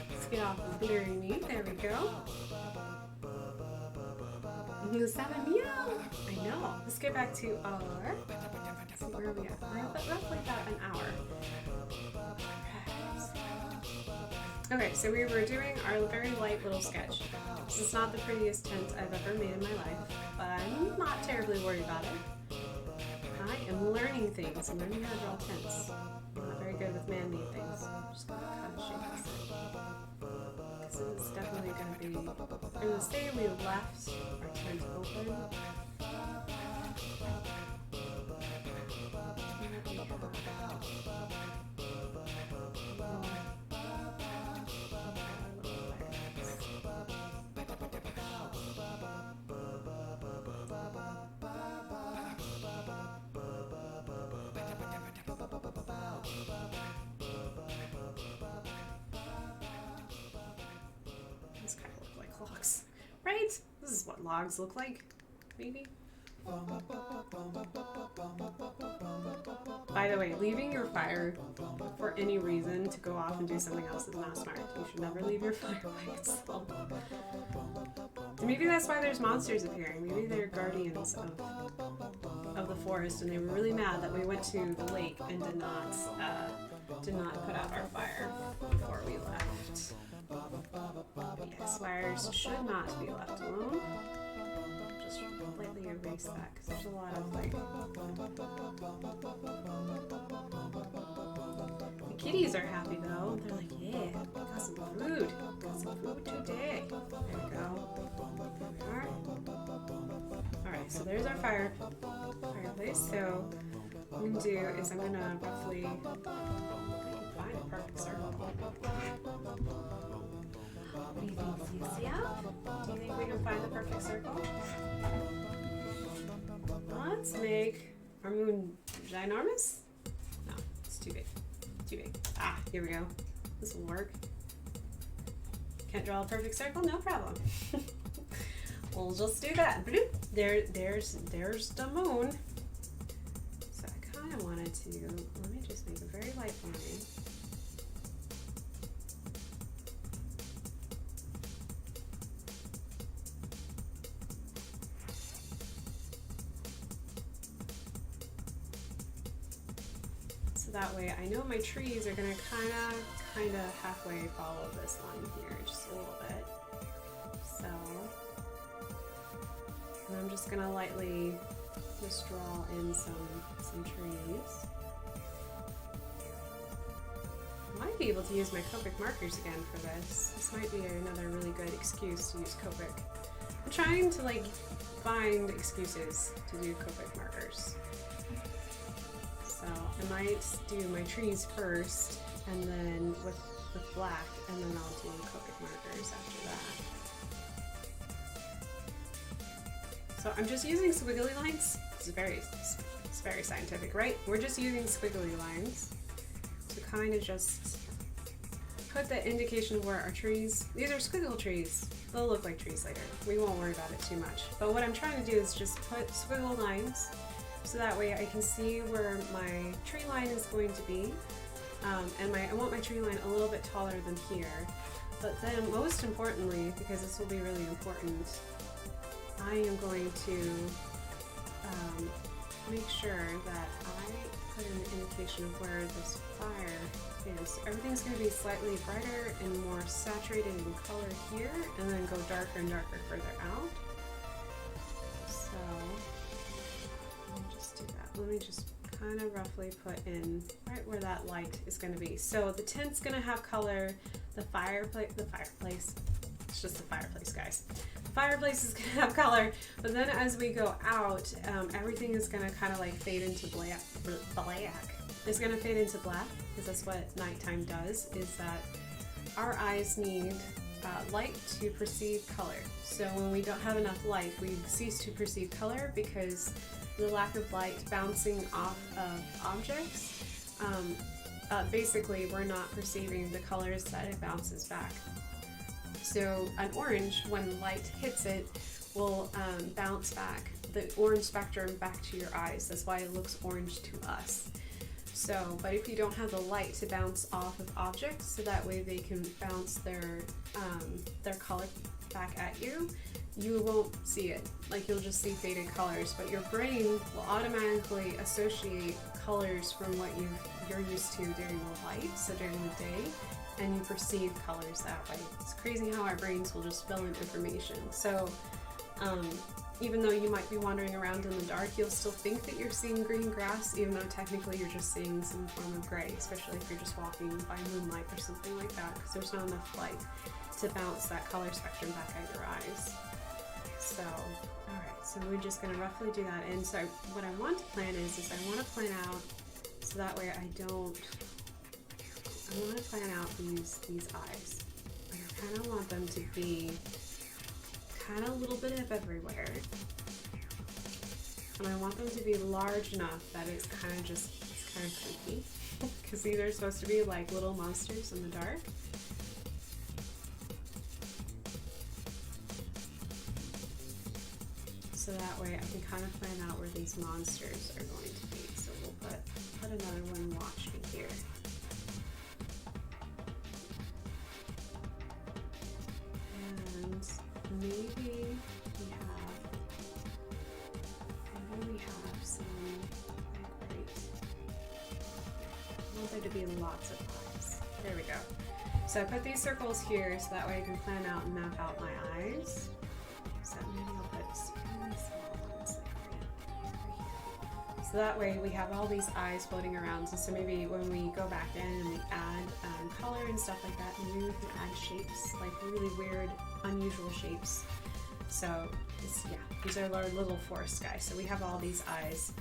Let's get off the blurry me. There we go. Seven, yeah. I know. Let's get back to our. Let's see, where are we at? We're at roughly about an hour. Okay, so we were doing our very light little sketch. This is not the prettiest tent I've ever made in my life, but I'm not terribly worried about it. I am learning things. I'm learning how to draw tents. I'm not very good with man-made things. I'm just gonna kind of shape this in. Because it's definitely gonna be. I'm gonna say we left our tent open. These kind of look like logs, right? This is what logs look like, maybe. By the way, leaving your fire for any reason to go off and do something else is not smart. You should never leave your fire by itself. Maybe that's why there's monsters appearing. Maybe they're guardians of the forest, and they were really mad that we went to the lake and did not put out our fire before we left. Yes, fires should not be left alone. Just lightly erase that because there's a lot of like. The kitties are happy though. They're like, yeah, got some food. Got some food today. There we go. There we are. Alright, so there's our fireplace. So what I'm gonna do is I'm gonna roughly find a perfect circle. What do you think, Cecilia? Do you think we can find the perfect circle? Let's make our moon ginormous? No, it's too big. Too big. Ah, here we go. This will work. Can't draw a perfect circle? No problem. We'll just do that. There's the moon. So I kind of wanted to, let me just make a very light line. So that way I know my trees are gonna kind of halfway follow this line here, just a little bit. So, and I'm just gonna lightly just draw in some trees. I might be able to use my Copic markers again for this. This might be another really good excuse to use Copic. I'm trying to like find excuses to do Copic markers. So I might do my trees first, and then with black, and then I'll do Copic markers after that. So I'm just using squiggly lines. It's very scientific, right? We're just using squiggly lines to kind of just put the indication of where our trees. These are squiggle trees. They'll look like trees later. We won't worry about it too much. But what I'm trying to do is just put squiggle lines. So that way I can see where my tree line is going to be. And I want my tree line a little bit taller than here. But then most importantly, because this will be really important, I am going to make sure that I put an indication of where this fire is. Everything's going to be slightly brighter and more saturated in color here, and then go darker and darker further out. So let me just kind of roughly put in right where that light is going to be. So the tent's going to have color, the fireplace, it's just the fireplace, guys. The fireplace is going to have color, but then as we go out, everything is going to kind of like fade into black. is going to fade into black, because that's what nighttime does, is that our eyes need light to perceive color. So when we don't have enough light, we cease to perceive color because the lack of light bouncing off of objects, basically we're not perceiving the colors that it bounces back. So an orange, when light hits it, will bounce back the orange spectrum back to your eyes. That's why it looks orange to us. So, but if you don't have the light to bounce off of objects, so that way they can bounce their color back at you, you won't see it. Like, you'll just see faded colors, but your brain will automatically associate colors from what you're used to during the light, so during the day, and you perceive colors that way. It's crazy how our brains will just fill in information. So even though you might be wandering around in the dark, you'll still think that you're seeing green grass, even though technically you're just seeing some form of gray, especially if you're just walking by moonlight or something like that, because there's not enough light to bounce that color spectrum back at your eyes. So, alright, so we're just going to roughly do that. And so what I want to plan is I want to plan out, so that way I want to plan out these eyes. I kind of want them to be kind of a little bit of everywhere, and I want them to be large enough that it's kind of creepy, because these are supposed to be like little monsters in the dark. So that way I can kind of plan out where these monsters are going to be. So we'll put another one watching here. Maybe we have some, like, right. I want there to be lots of eyes. There we go. So I put these circles here so that way I can plan out and map out my eyes. So maybe I'll put some really small ones like right here. So that way we have all these eyes floating around. So maybe when we go back in and we add color and stuff like that, maybe we can add shapes, like really weird, unusual shapes. So these are our little forest guys. So we have all these eyes.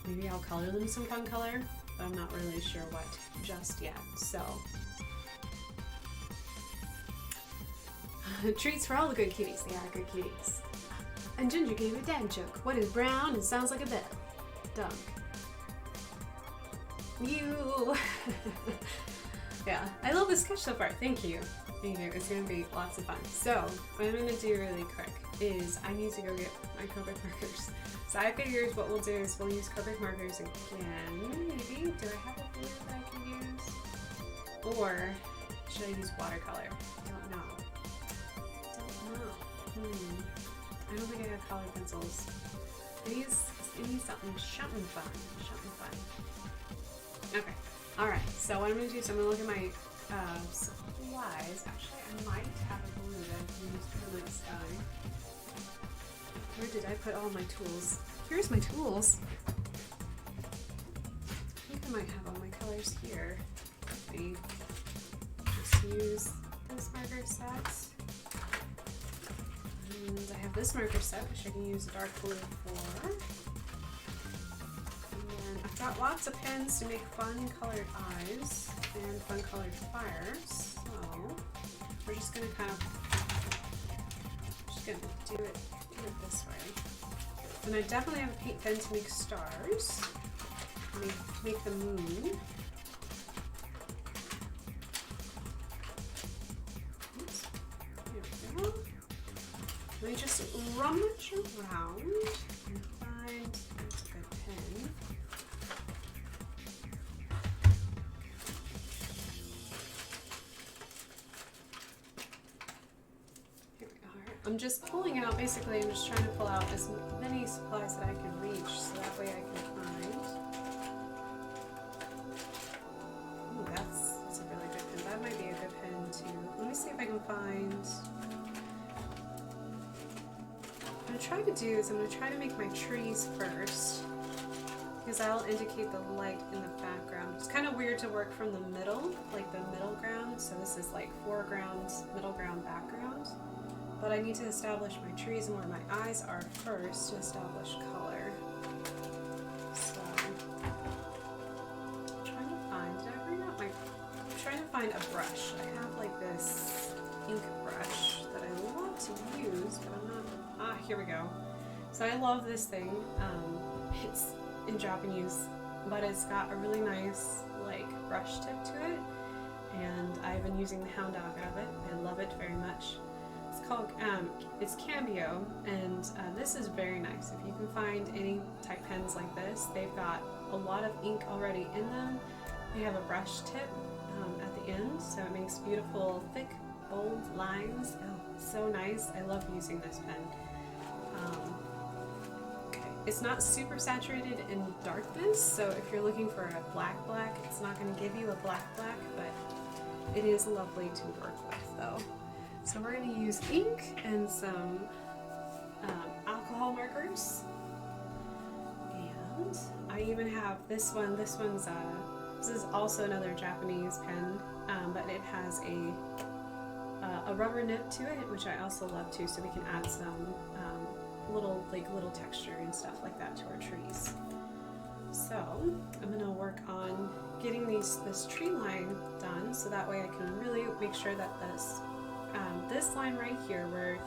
Maybe I'll color them some fun color, but I'm not really sure what just yet. So treats for all the good kitties. They are good kitties. And Ginger gave a dad joke. What is brown and sounds like a bell? Dunk. You. Yeah, I love the sketch so far. Thank you. Thank you. It's going to be lots of fun. So what I'm going to do really quick is I need to go get my Copic markers. So I figured what we'll do is we'll use Copic markers again. Maybe. Do I have a blue that I can use? Or should I use watercolor? I don't know. I don't think I have colored pencils. I need something fun. Okay. Alright, so what I'm going to do is I'm going to look at my supplies. Actually, I might have a blue that I can use for the night sky. Where did I put all my tools? Here's my tools. I think I might have all my colors here. Maybe just use this marker set. And I have this marker set, which I can use dark blue for. And I've got lots of pens to make fun colored eyes and fun colored fires. So we're just gonna do it this way. And I definitely have a paint pen to make stars. Make the moon. Oops. There we go. Let me just rummage around and find that's a good pen. Here we are. I'm just pulling out, basically I'm just trying to pull out as many supplies that I can reach so that way I can find. Ooh, that's a really good pen. That might be a good pen too. Let me see if I can find. What I'm trying to do is I'm going to try to make my trees first, because that'll indicate the light in the background. It's kind of weird to work from the middle, like the middle ground, so this is like foreground, middle ground, background. But I need to establish my trees and where my eyes are first to establish color. So I'm trying find a brush. I have like this ink brush that I love to use, but I'm not. Ah, here we go. So I love this thing. It's in Japanese, but it's got a really nice like brush tip to it, and I've been using the Hound Dog of it. I love it very much. It's called it's Cambio, and this is very nice. If you can find any type pens like this, they've got a lot of ink already in them. They have a brush tip at the end, so it makes beautiful, thick, bold lines. Oh, so nice. I love using this pen. It's not super saturated in darkness, so if you're looking for a black, it's not going to give you a black, but it is lovely to work with though. So we're going to use ink and some alcohol markers. And I even have this one. This is also another Japanese pen, but it has a rubber nib to it, which I also love too, so we can add some little texture and stuff like that to our trees. So I'm gonna work on getting this tree line done, so that way I can really make sure that this line right here, where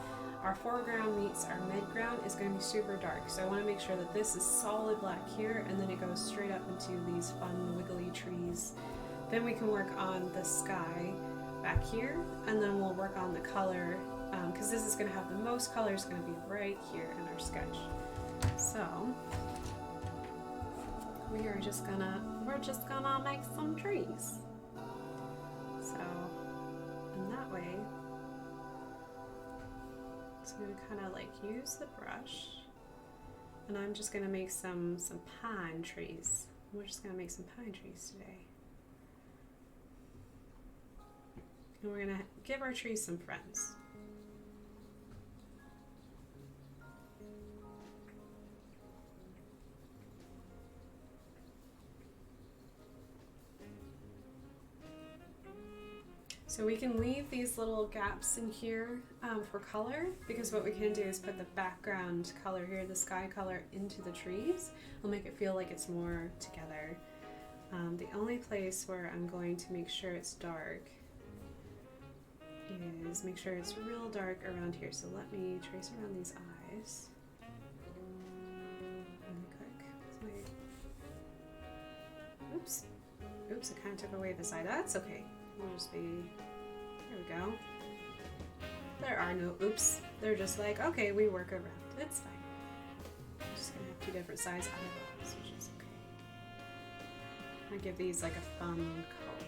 our foreground meets our midground, is going to be super dark. So I want to make sure that this is solid black here, and then it goes straight up into these fun wiggly trees. Then we can work on the sky back here, and then we'll work on the color, because this is going to have the most color, is going to be right here in our sketch. So we're just gonna make some trees. So in that way, so I'm gonna kind of like use the brush, and I'm just gonna make some pine trees. We're just gonna make some pine trees today. And we're gonna give our trees some friends. So we can leave these little gaps in here for color, because what we can do is put the background color here, the sky color, into the trees. It'll make it feel like it's more together. The only place where I'm going to make sure it's dark is make sure it's real dark around here. So let me trace around these eyes really quick. Oops, I kind of took away the side. That's okay. We'll just be, there we go. There are no oops. They're just like, okay, we work around. It's fine. I'm just gonna have two different size eyeballs, which is okay. I give these like a fun color.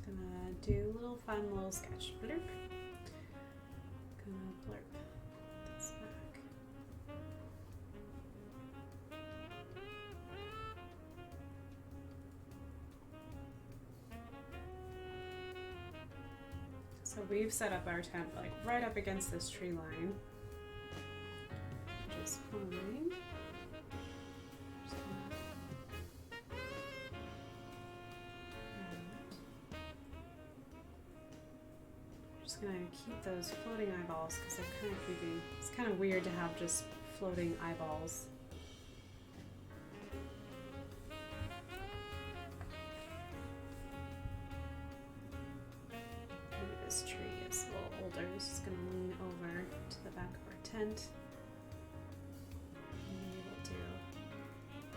Gonna do a little fun little sketch. Blurp. Gonna blurp this back. So we've set up our tent like right up against this tree line, which is fine. Gonna keep those floating eyeballs because they're kind of creepy. It's kind of weird to have just floating eyeballs. Maybe this tree is a little older. It's just gonna lean over to the back of our tent. Maybe we'll do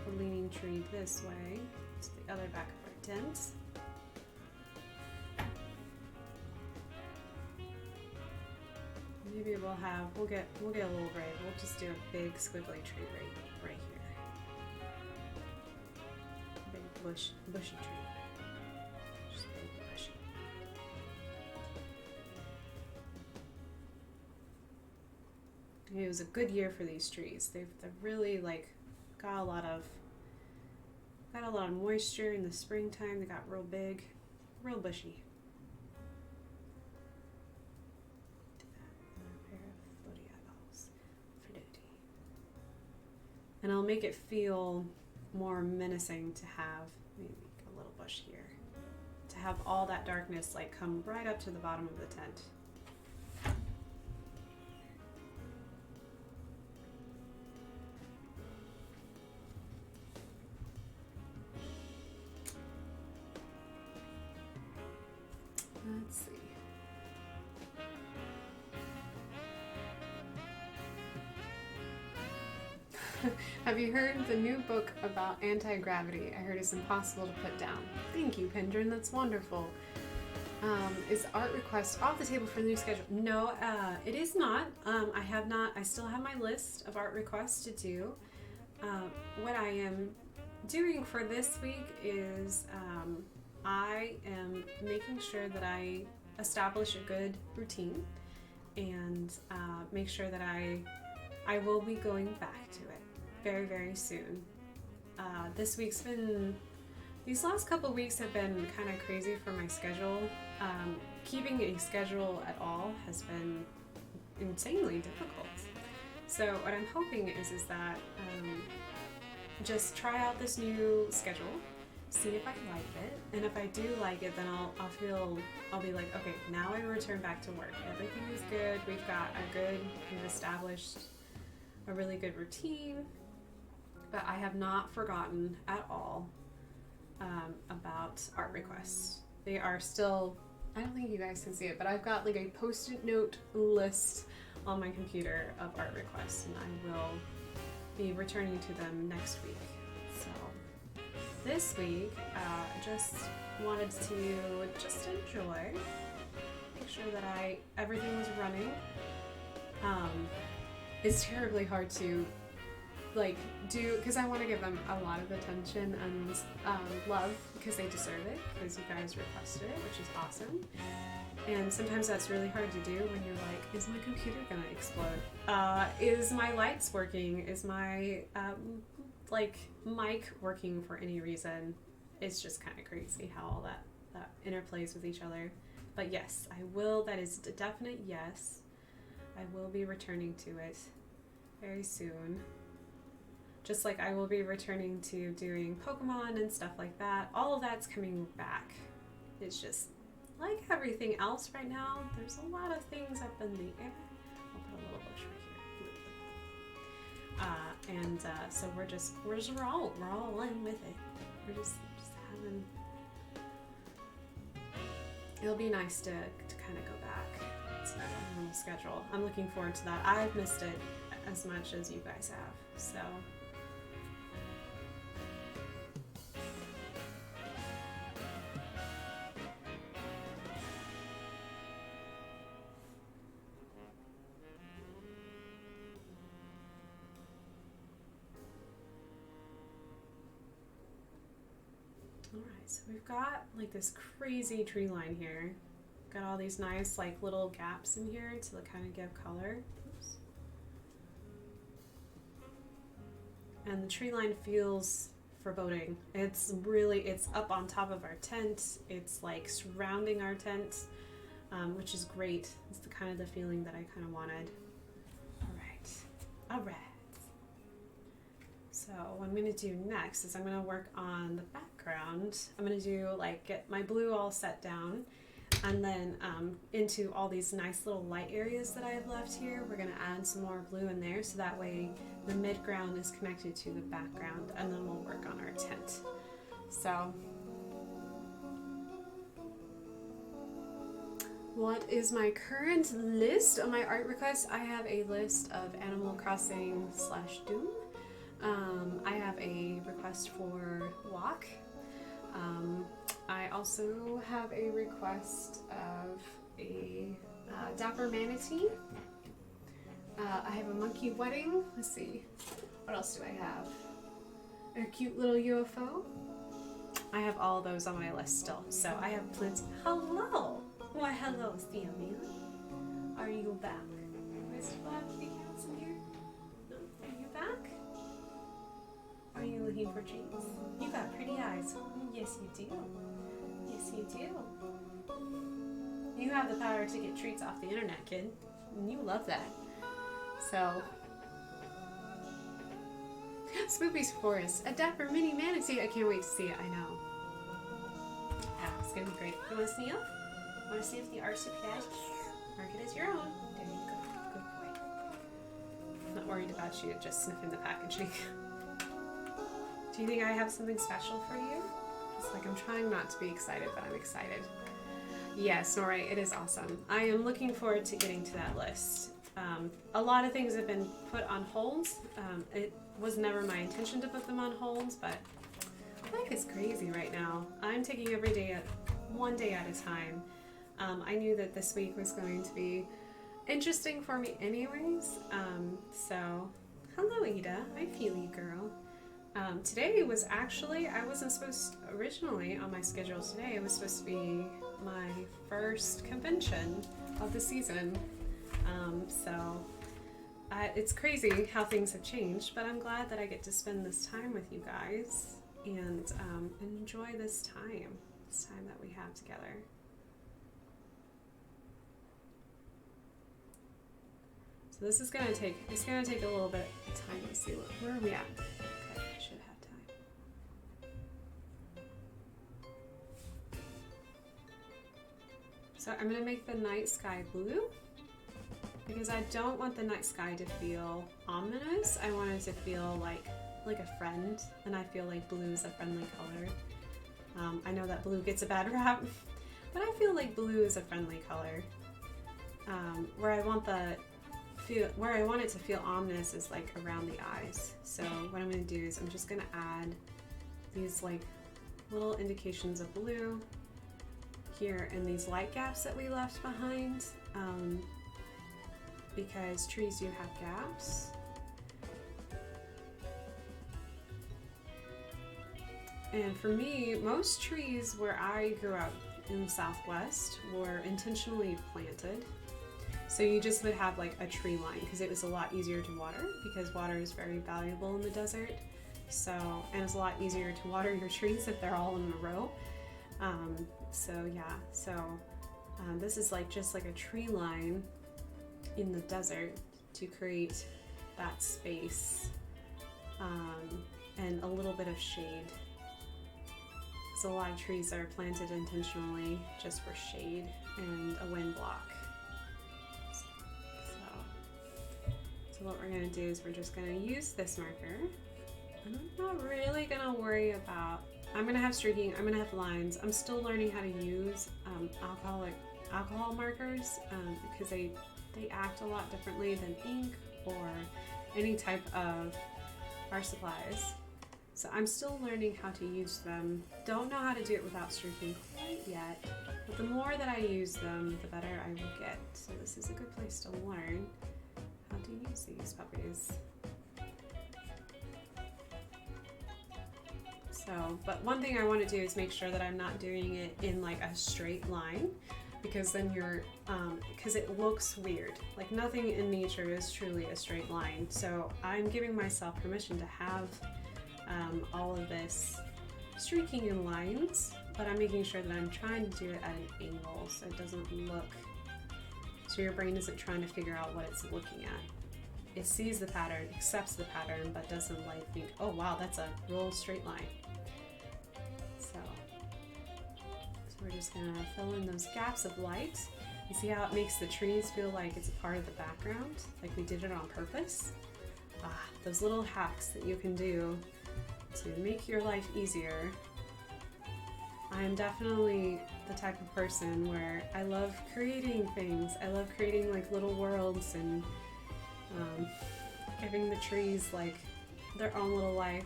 a leaning tree this way to the other back of our tent. Maybe we'll get a little gray. We'll just do a big squiggly tree right here. Big bushy tree. Just big bushy. It was a good year for these trees. They've really like got a lot of moisture in the springtime. They got real big, real bushy. Another pair of floaty eyeballs. Floaty. And I'll make it feel more menacing to have maybe a little bush here. To have all that darkness like come right up to the bottom of the tent. Let's see. Have you heard the new book about anti-gravity? I heard it's impossible to put down. Thank you, Pendrin. That's wonderful. Is art request off the table for the new schedule? No, it is not. I have not. I still have my list of art requests to do. What I am doing for this week is I am making sure that I establish a good routine and make sure that I will be going back to it very, very soon. These last couple of weeks have been kind of crazy for my schedule. Keeping a schedule at all has been insanely difficult. So what I'm hoping is that just try out this new schedule, see if I like it, and if I do like it, then I'll be like, okay, now I return back to work. Everything is good. We've got we've established a really good routine, but I have not forgotten at all about art requests. They are still, I don't think you guys can see it, but I've got like a post-it note list on my computer of art requests, and I will be returning to them next week. So this week, I just wanted to just enjoy, make sure that everything was running. It's terribly hard to do, because I want to give them a lot of attention and love, because they deserve it, because you guys requested it, which is awesome. And sometimes that's really hard to do when you're like, is my computer gonna explode? Is my lights working? Is my mic working for any reason? It's just kind of crazy how all that interplays with each other. But yes, I will. That is a definite yes. I will be returning to it very soon. Just like I will be returning to doing Pokemon and stuff like that. All of that's coming back. It's just like everything else right now. There's a lot of things up in the air. I'll put a little bush right here. So we're all in with it. We're just having. It'll be nice to kind of go back to a normal schedule. I'm looking forward to that. I've missed it as much as you guys have. So. Alright, so we've got like this crazy tree line here. Got all these nice like little gaps in here to kind of give color. Oops. And the tree line feels foreboding. It's up on top of our tent. It's like surrounding our tent, which is great. It's the kind of the feeling that I kind of wanted. Alright. So what I'm going to do next is I'm going to work on the background. I'm going to do get my blue all set down, and then into all these nice little light areas that I have left here, we're going to add some more blue in there, so that way the midground is connected to the background, and then we'll work on our tent. So what is my current list of my art requests? I have a list of Animal Crossing / Doom. I have a request for walk. I also have a request of a dapper manatee. I have a monkey wedding. Let's see. What else do I have? A cute little UFO. I have all those on my list still. So I have plenty. Hello! Why, hello, Theomia. Are you back? Mr. Black, the cat's in here. looking for treats. You got pretty eyes. Yes, you do. Yes, you do. You have the power to get treats off the internet, kid. And you love that. So, Spoopy's Forest. A dapper mini manatee. I can't wait to see it. I know. Yeah, it's going to be great. You want to sniff? Want to sniff the marsupial? Mark it as your own. There you go. Good boy. I'm not worried about you just sniffing the packaging. Do you think I have something special for you? It's like I'm trying not to be excited, but I'm excited. Yes, Nora, it is awesome. I am looking forward to getting to that list. A lot of things have been put on hold. It was never my intention to put them on hold, but life is crazy right now. I'm taking every day one day at a time. I knew that this week was going to be interesting for me anyways. So, hello Ida, I feel you, girl. Today was actually, I wasn't supposed, originally on my schedule today, it was supposed to be my first convention of the season. It's crazy how things have changed, but I'm glad that I get to spend this time with you guys and enjoy this time that we have together. So this is gonna take, it's gonna take a little bit of time. Let's see, where are we at? Okay, I should have time. So I'm gonna make the night sky blue because I don't want the night sky to feel ominous. I want it to feel like a friend, and I feel like blue is a friendly color. I know that blue gets a bad rap, but I feel like blue is a friendly color. Where I want it to feel ominous is like around the eyes. So what I'm going to do is I'm just going to add these like little indications of blue here in these light gaps that we left behind, because trees do have gaps. And for me, most trees where I grew up in the Southwest were intentionally planted. So you just would have like a tree line because it was a lot easier to water, because water is very valuable in the desert. So, and it's a lot easier to water your trees if they're all in a row. This is like just like a tree line in the desert to create that space and a little bit of shade. So a lot of trees are planted intentionally just for shade and a wind block. So what we're going to do is we're just going to use this marker. And I'm not really going to worry about, I'm going to have streaking, I'm going to have lines. I'm still learning how to use alcohol markers because they act a lot differently than ink or any type of art supplies. So I'm still learning how to use them. Don't know how to do it without streaking quite yet, but the more that I use them, the better I will get. So this is a good place to learn how to use these puppies. So, but one thing I want to do is make sure that I'm not doing it in like a straight line, because then you're, because it looks weird. Like nothing in nature is truly a straight line. So I'm giving myself permission to have all of this streaking in lines, but I'm making sure that I'm trying to do it at an angle so it doesn't look, so your brain isn't trying to figure out what it's looking at. It sees the pattern, accepts the pattern, but doesn't like think, oh wow, that's a real straight line. So we're just gonna fill in those gaps of light. You see how it makes the trees feel like it's a part of the background, like we did it on purpose? Those little hacks that you can do to make your life easier. I'm definitely the type of person where I love creating things. I love creating like little worlds and giving the trees like their own little life.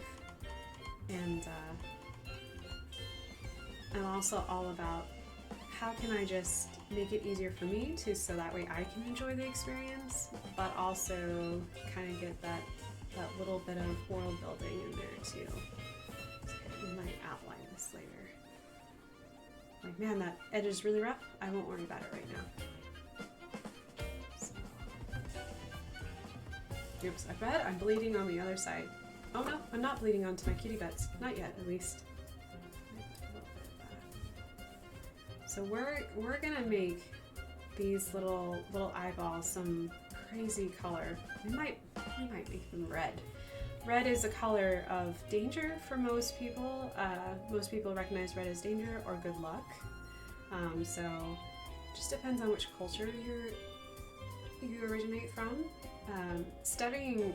And I'm also all about how can I just make it easier for me to, so that way I can enjoy the experience, but also kind of get that little bit of world building in there too. We might outline this later. Like, man, that edge is really rough. I won't worry about it right now. So. Oops, I bet I'm bleeding on the other side. Oh no, I'm not bleeding onto my kitty butts. Not yet, at least. So we're gonna make these little eyeballs some crazy color. We might make them red. Red is a color of danger for most people. Most people recognize red as danger or good luck. So just depends on which culture you originate from. Studying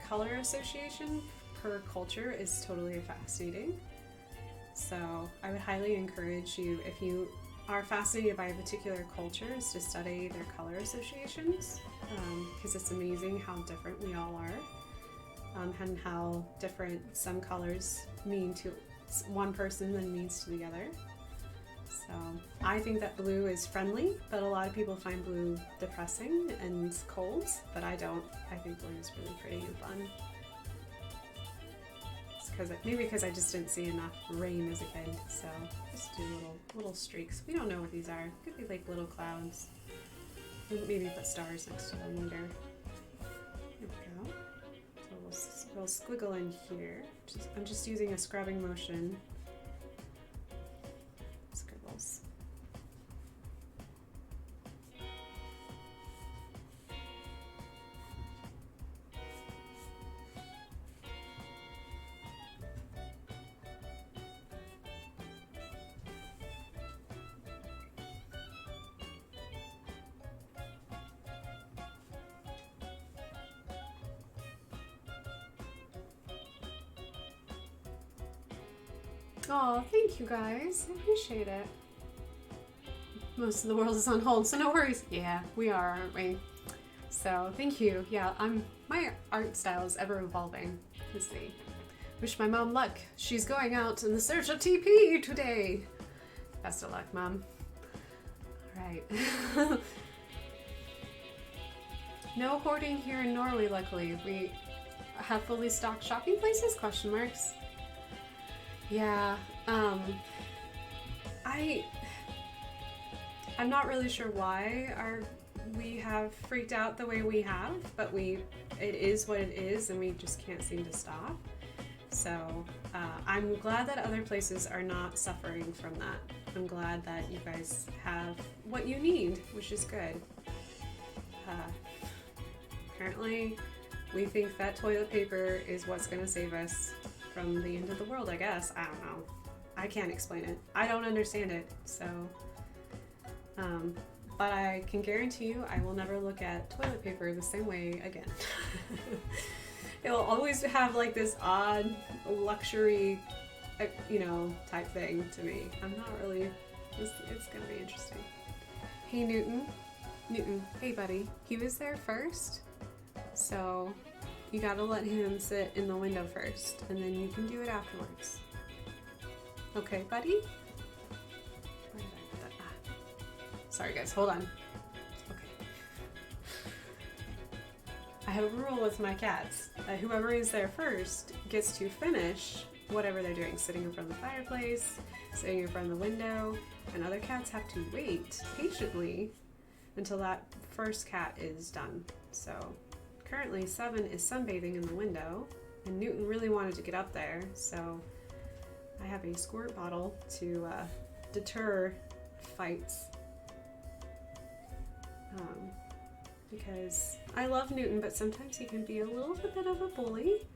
color association per culture is totally fascinating. So I would highly encourage you, if you are fascinated by a particular culture, is to study their color associations, because it's amazing how different we all are, and how different some colors mean to one person than means to the other. So I think that blue is friendly, but a lot of people find blue depressing and cold, but I don't. I think blue is really pretty and fun. Maybe because I just didn't see enough rain as a kid, so just do little streaks. We don't know what these are. Could be like little clouds. Maybe put stars next to them later. There we go. So we'll squiggle in here. I'm just using a scrubbing motion. Scribbles. Oh, thank you guys. I appreciate it. Most of the world is on hold, so no worries. Yeah, we are, aren't we? So thank you. Yeah, my art style is ever evolving. Let's see. Wish my mom luck. She's going out in the search of TP today. Best of luck, Mom. All right. No hoarding here in Norway, luckily. We have fully stocked shopping places? Question marks. Yeah, I'm not really sure why we have freaked out the way we have, but it is what it is, and we just can't seem to stop. So I'm glad that other places are not suffering from that. I'm glad that you guys have what you need, which is good. Apparently, we think that toilet paper is what's going to save us from the end of the world, I guess. I don't know. I can't explain it. I don't understand it. So, but I can guarantee you I will never look at toilet paper the same way again. It'll always have like this odd luxury, type thing to me. I'm not really, it's gonna be interesting. Hey Newton, hey buddy. He was there first, so you gotta let him sit in the window first, and then you can do it afterwards. Okay, buddy? Where did I put that? Sorry guys, hold on. Okay. I have a rule with my cats that whoever is there first gets to finish whatever they're doing, sitting in front of the fireplace, sitting in front of the window, and other cats have to wait patiently until that first cat is done. So currently 7 is sunbathing in the window, and Newton really wanted to get up there, so I have a squirt bottle to deter fights. Because I love Newton, but sometimes he can be a little bit of a bully,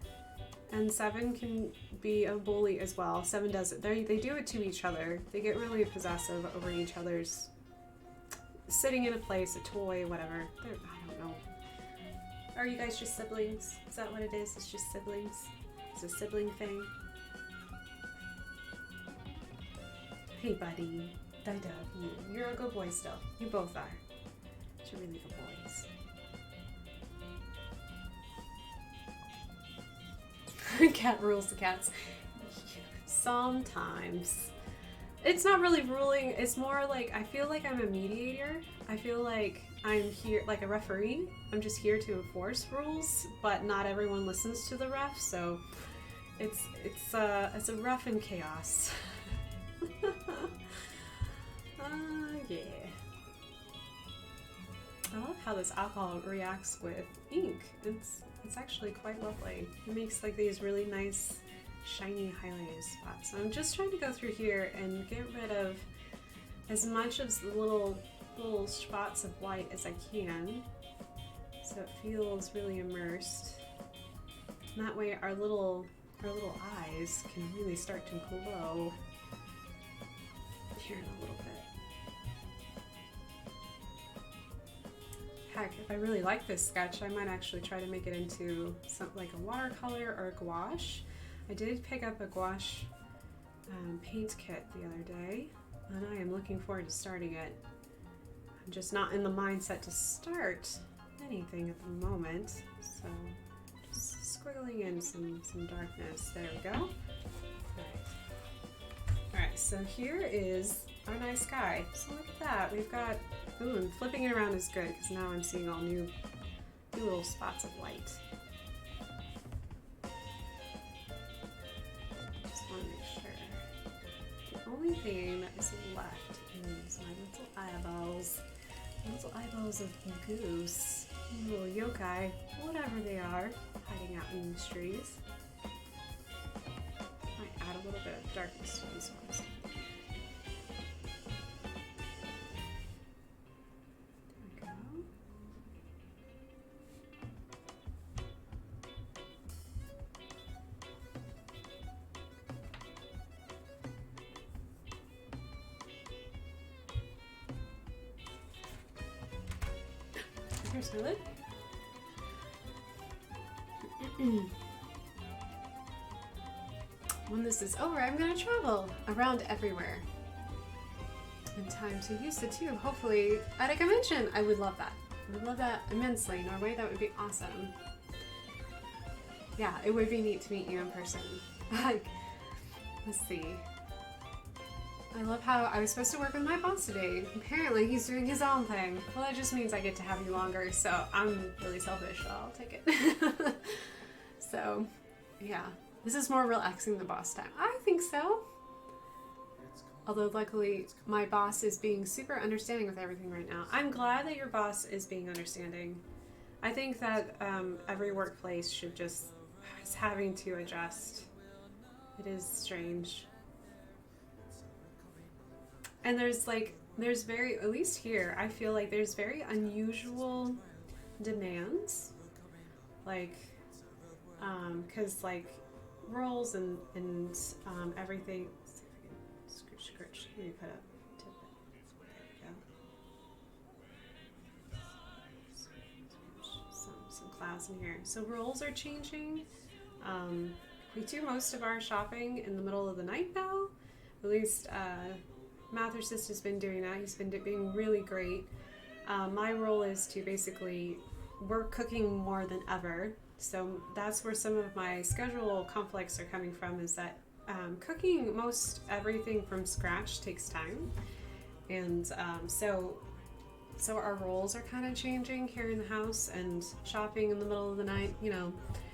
and 7 can be a bully as well. 7 does it. They do it to each other. They get really possessive over each other's sitting in a place, a toy, whatever. I don't know. Are you guys just siblings? Is that what it is? It's just siblings? It's a sibling thing? Hey buddy, I love you. You're a good boy still. You both are. You're really good boys. Cat rules the cats. Sometimes. It's not really ruling, it's more like I feel like I'm a mediator. I feel like I'm here like a referee. I'm just here to enforce rules, but not everyone listens to the ref, so it's a rough and chaos. Yeah. I love how this alcohol reacts with ink. It's It's actually quite lovely. It makes like these really nice shiny highlighted spots. So I'm just trying to go through here and get rid of as much of the little spots of white as I can, so it feels really immersed. And that way our little eyes can really start to glow here in a little bit. Heck, if I really like this sketch, I might actually try to make it into something like a watercolor or a gouache. I did pick up a gouache paint kit the other day, and I am looking forward to starting it. I'm just not in the mindset to start anything at the moment, so just squiggling in some darkness. There we go. Alright, so here is our nice sky. So look at that. We've got, ooh, and flipping it around is good because now I'm seeing all new little spots of light. Just want to make sure. The only thing that is left is my little eyeballs. My little eyeballs of goose. Little yokai, whatever they are, hiding out in these trees. Might add a little bit of darkness to these ones. Here's my lid. When this is over, I'm going to travel around everywhere in time to use the tube, hopefully at a convention. I would love that. I would love that immensely. Norway, that would be awesome. Yeah, it would be neat to meet you in person. Like, let's see. I love how I was supposed to work with my boss today. Apparently he's doing his own thing. Well, that just means I get to have you longer, so I'm really selfish, so I'll take it. So, yeah. This is more relaxing than boss time. I think so. Although luckily my boss is being super understanding with everything right now. I'm glad that your boss is being understanding. I think that every workplace should just is having to adjust. It is strange. And there's very, at least here, I feel like there's very unusual demands. Like, cause like rolls and everything. Let's see if I can scritch. Let me put a tip. There we go. Some clouds in here. So rolls are changing. We do most of our shopping in the middle of the night now. At least Mather's has been doing that. He's been being really great. My role is to basically, we're cooking more than ever. So that's where some of my schedule conflicts are coming from, is that cooking most everything from scratch takes time. And so our roles are kind of changing here in the house, and shopping in the middle of the night, you know,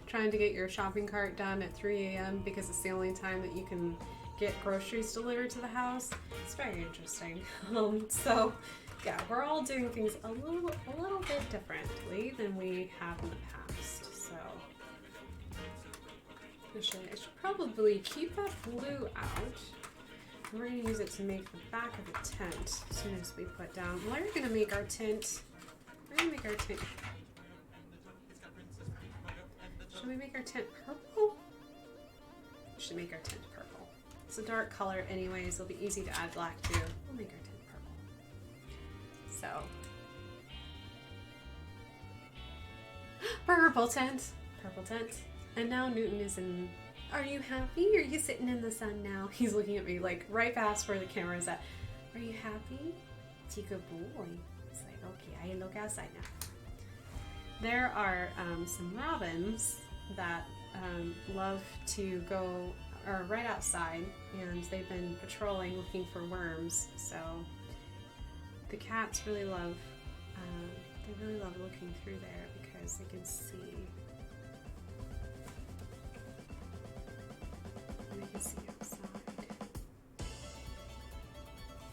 trying to get your shopping cart done at 3 a.m. because it's the only time that you can get groceries delivered to the house. It's very interesting. So yeah, we're all doing things a little bit differently than we have in the past. So I should probably keep that blue out. We're going to use it to make the back of the tent as soon as we put down. We're going to make our tent. Should we make our tent purple? We should make our tent purple. It's a dark color anyways. It'll be easy to add black to. We'll make our tent purple. So. Purple tent. Purple tent. And now Newton is in. Are you happy? Are you sitting in the sun now? He's looking at me like right past where the camera is at. Are you happy? It's a good boy. It's like, okay, I look outside now. There are some robins that love to go right outside, and they've been patrolling looking for worms. So the cats really love looking through there because they can see. And they can see outside.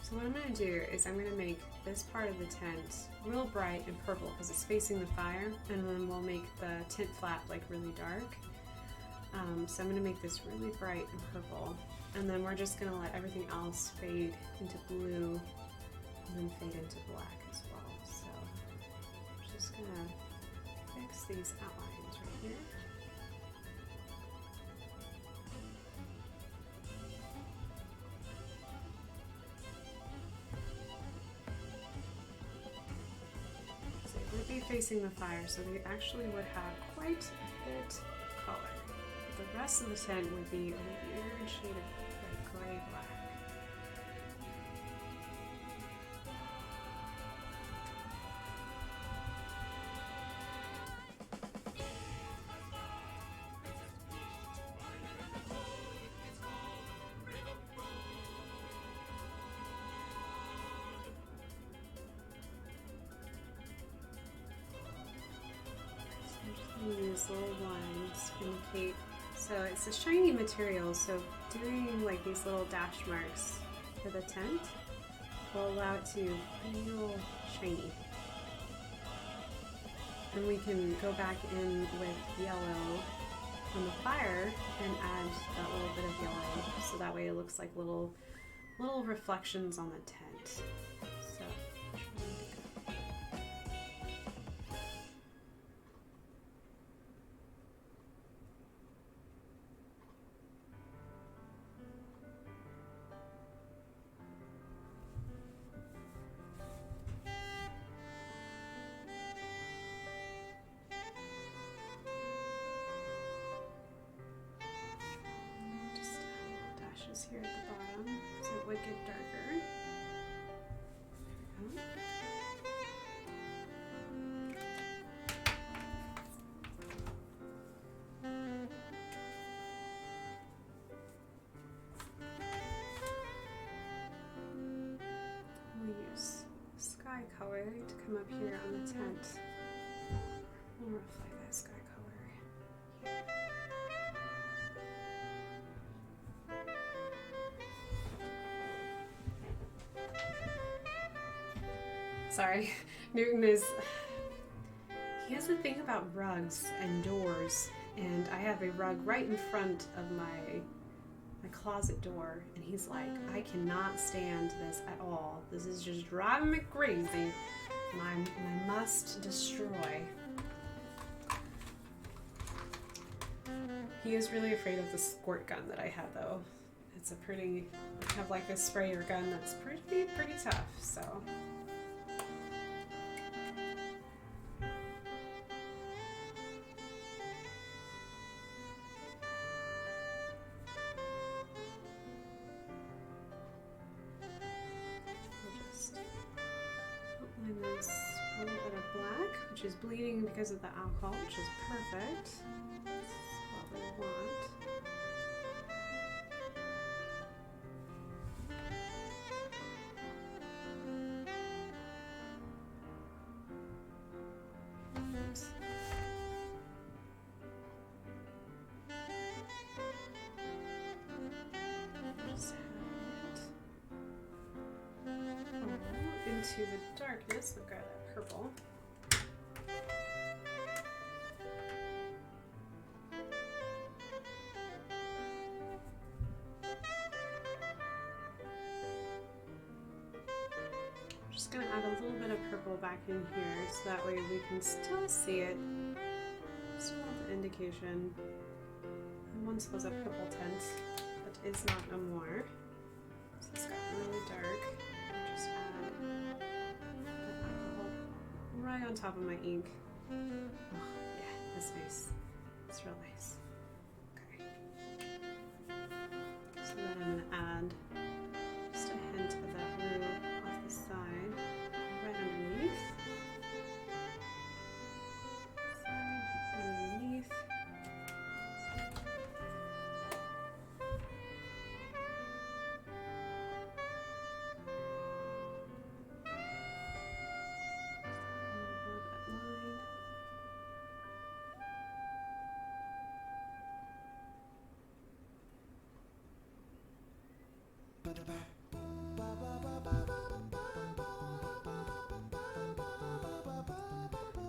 So So what I'm going to do is I'm going to make this part of the tent real bright and purple because it's facing the fire, and then we'll make the tent flap like really dark. So I'm going to make this really bright and purple, and then we're just going to let everything else fade into blue and then fade into black as well. So I'm just going to fix these outlines right here. So it would be facing the fire, so they actually would have quite a bit of color. The rest of the tent would be a weird shade of like gray-black. So I'm just going to use little lines to indicate. So it's a shiny material, so doing like these little dash marks for the tent will allow it to feel shiny. And we can go back in with yellow on the fire and add that little bit of yellow, so that way it looks like little reflections on the tent. So here at the bottom, so it would get darker. There we go. We'll use sky color to come up here on the tent. We'll reflect that sky color here. Sorry, Newton he has a thing about rugs and doors, and I have a rug right in front of my closet door, and he's like, I cannot stand this at all. This is just driving me crazy, and I must destroy. He is really afraid of the squirt gun that I have, though. It's I have like a sprayer gun that's pretty tough, so. This a little bit of black, which is bleeding because of the alcohol, which is perfect. That's what we want. Oops. Just into the darkness. We've got that purple. I'm just going to add a little bit of purple back in here so that way we can still see it. Still have the indication. It once was a purple tint, but is not no more. So it's gotten really dark. Just add that alcohol right on top of my ink. Oh, yeah, that's nice. It's real nice. Okay. So then I'm going to add just a hint of that blue off the side, right underneath. Underneath.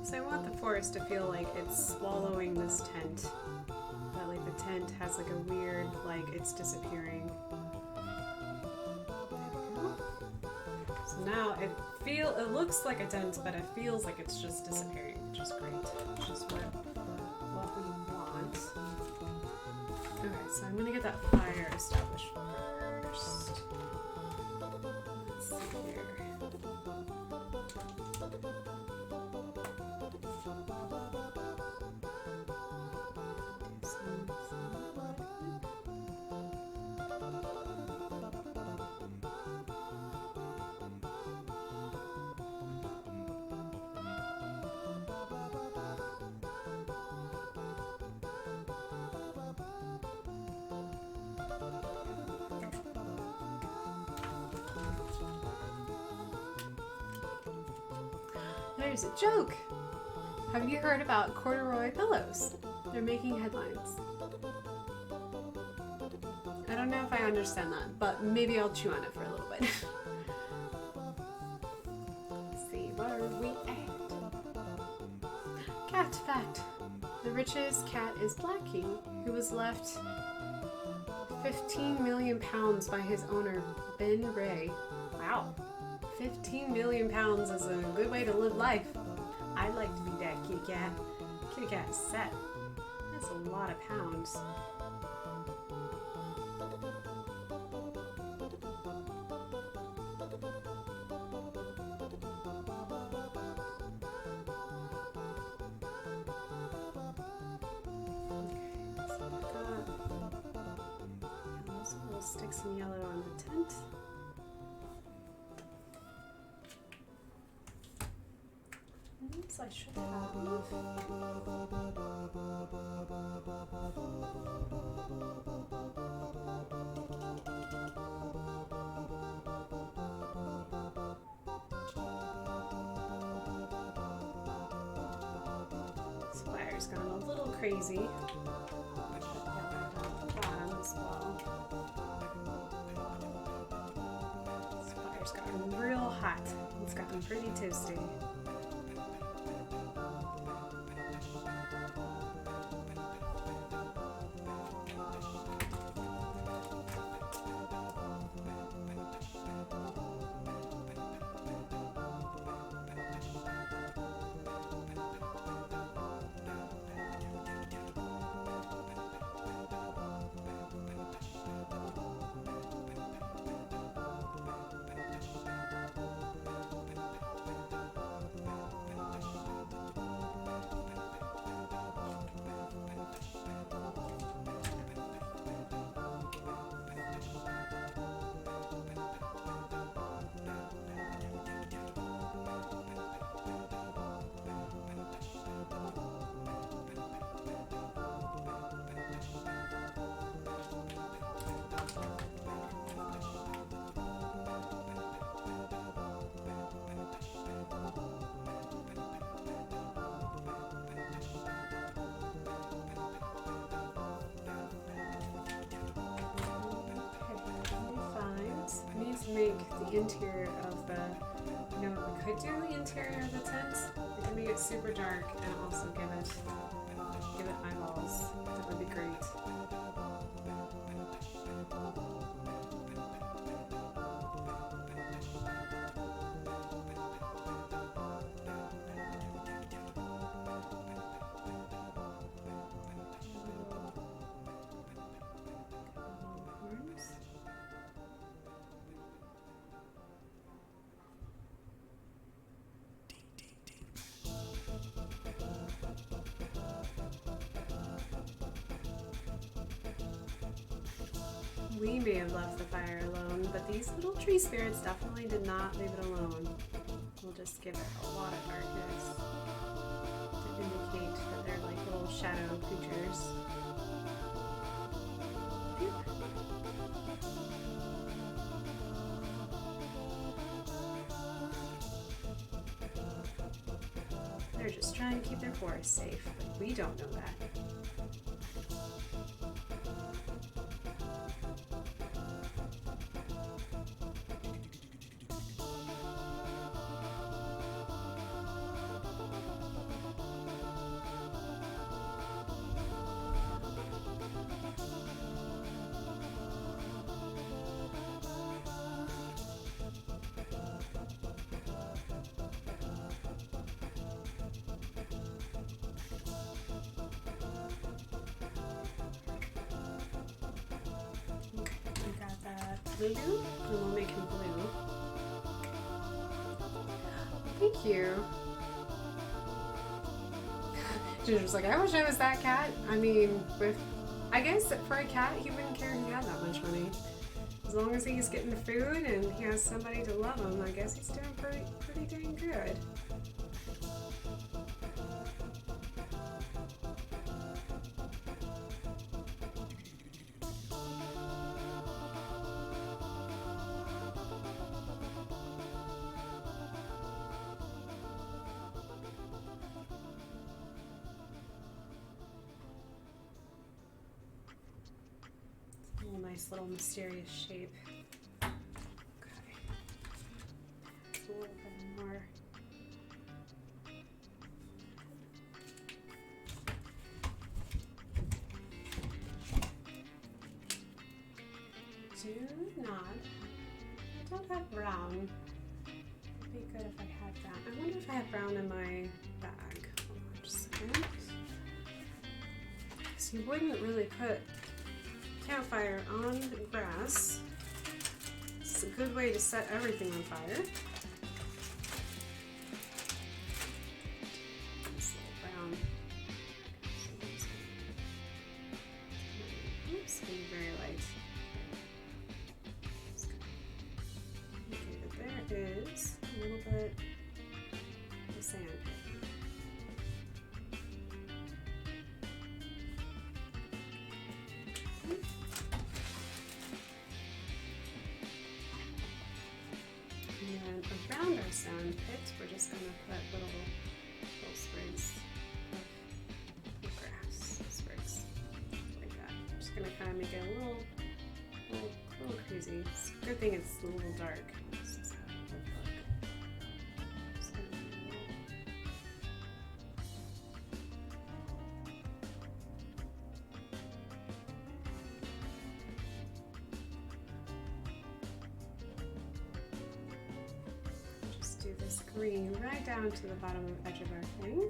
So I want the forest to feel like it's swallowing this tent. That like the tent has like a weird, like it's disappearing. So now it looks like a tent, but it feels like it's just disappearing, which is great. Which is what we want. Okay, so I'm gonna get that fire established first. Let's see here. There's a joke! Have you heard about corduroy pillows? They're making headlines. I don't know if I understand that, but maybe I'll chew on it for a little bit. Let's see, where are we at? Cat fact. The richest cat is Blackie, who was left 15 million pounds by his owner, Ben Ray. Wow. 15 million pounds is a good way to live life. I'd like to be that kitty cat. Kitty cat is set. That's a lot of pounds. Okay, so we'll stick some yellow on the tent. I should have. This fire's gone a little crazy. Bottom as well. This fire's gotten real hot. It's gotten pretty toasty. Make the interior of the, you know what we could do the interior of the tent? We could make it super dark and also give it eyeballs. That would be great. We may have left the fire alone, but these little tree spirits definitely did not leave it alone. We'll just give it a lot of darkness to indicate that they're like little shadow creatures. They're just trying to keep their forest safe, but we don't know that. voodoo, and we'll make him blue. Thank you. Ginger's like, I wish I was that cat. I mean, I guess for a cat, he wouldn't care if he had that much money. As long as he's getting the food and he has somebody to love him, I guess he's doing pretty dang good. Nice little mysterious shape. Okay. Just a little bit more. Do not. I don't have brown. It'd be good if I had brown. I wonder if I have brown in my bag. Hold on just a second. So you wouldn't really put campfire on grass. It's a good way to set everything on fire. This little brown. Oops, gonna be very light. Okay, but there is a little bit of sand. And around our sand pit, we're just going to put little sprigs of grass, sprigs, like that. I'm just going to kind of make it a little crazy. It's a good thing it's a little dark. This is how it would look. Just gonna do a little. Do this green right down to the bottom of the edge of our thing.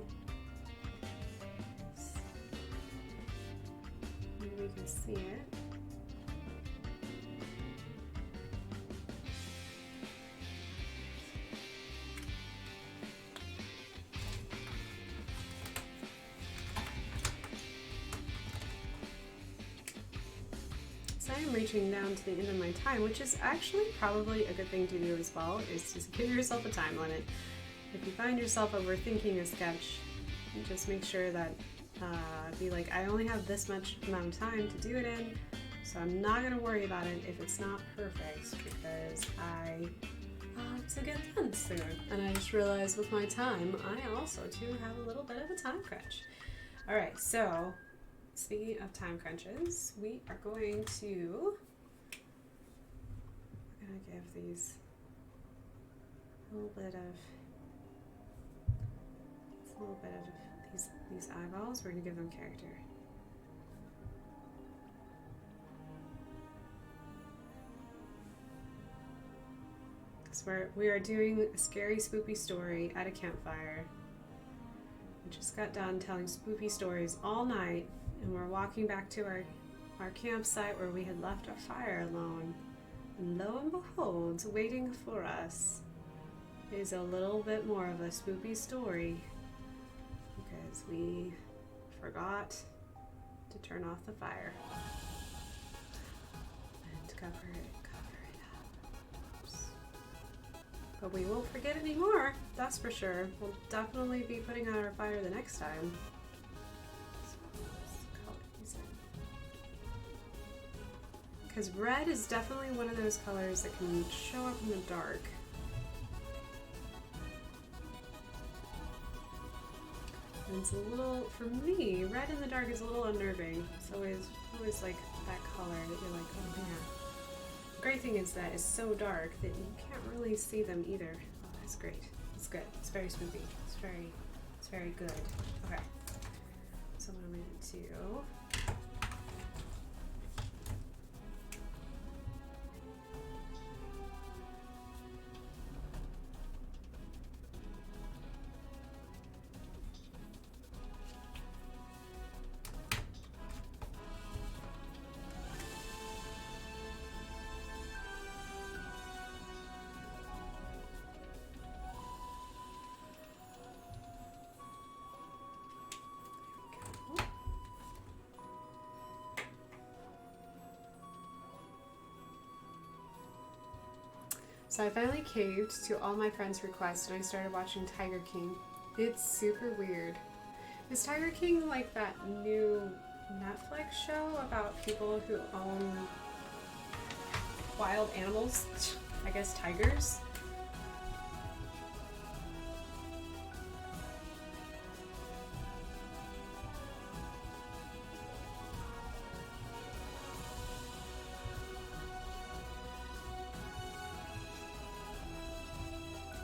And we can see it. So I am reaching down to the end of my time, which is actually probably a good thing to do as well, is just give yourself a time limit. If you find yourself overthinking a sketch, just make sure that, be like, I only have this much amount of time to do it in, so I'm not going to worry about it if it's not perfect, because I want to get done soon. And I just realized with my time, I also too have a little bit of a time crunch. Alright, so speaking of time crunches, we are going to give these a little bit of these eyeballs. We're going to give them character. Because we are doing a scary, spoopy story at a campfire. We just got done telling spoopy stories all night, and we're walking back to our campsite where we had left our fire alone. And lo and behold, waiting for us is a little bit more of a spoopy story, because we forgot to turn off the fire and cover it up. Oops. But we won't forget anymore, that's for sure. We'll definitely be putting out our fire the next time. Because red is definitely one of those colors that can show up in the dark. And it's a little, for me, red in the dark is a little unnerving. It's always like that color that you're like, oh man. The great thing is that it's so dark that you can't really see them either. Oh, that's great. It's good. It's very spooky. It's very good. Okay. So what I'm going to do. So I finally caved to all my friends' requests and I started watching Tiger King. It's super weird. Is Tiger King like that new Netflix show about people who own wild animals? I guess tigers?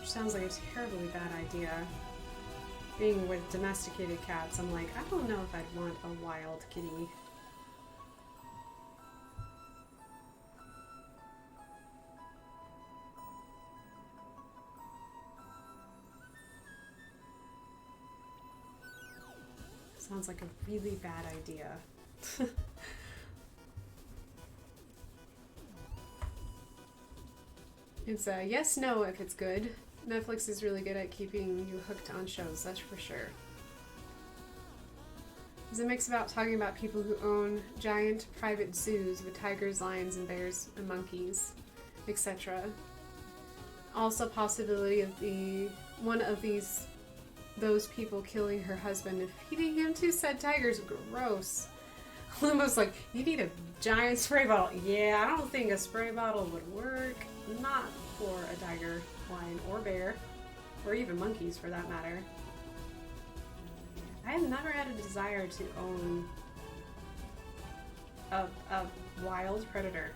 Sounds like a terribly bad idea. Being with domesticated cats, I'm like, I don't know if I'd want a wild kitty. Sounds like a really bad idea. It's a yes, no if it's good. Netflix is really good at keeping you hooked on shows, that's for sure. It's a mix about talking about people who own giant private zoos with tigers, lions, and bears, and monkeys, etc. Also possibility of those people killing her husband and feeding him to said tigers. Gross. Lumbo's like, you need a giant spray bottle. Yeah, I don't think a spray bottle would work. Not for a tiger, lion, or bear, or even monkeys for that matter. I have never had a desire to own a wild predator.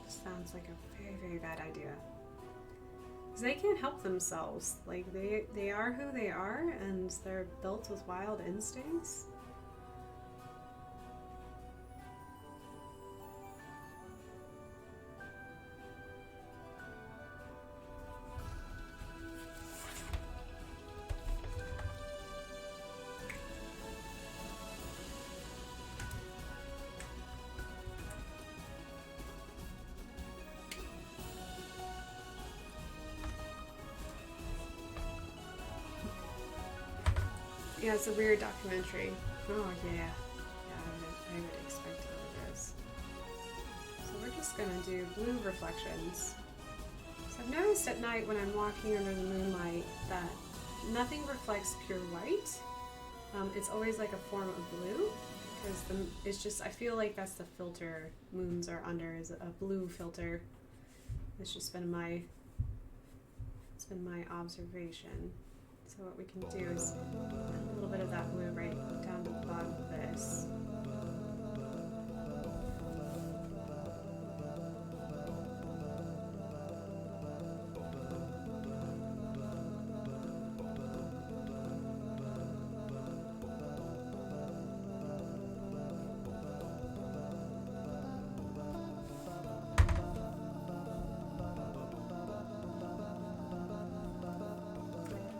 Sounds like a very, very bad idea. Because they can't help themselves. Like, they are who they are, and they're built with wild instincts. Yeah, it's a weird documentary. Oh, yeah. I would expect it is. So we're just going to do blue reflections. So I've noticed at night when I'm walking under the moonlight that nothing reflects pure white. It's always like a form of blue. Because it's just, I feel like that's the filter moons are under, is a blue filter. It's just been my observation. So what we can do is add a little bit of that blue right down to the bottom of this.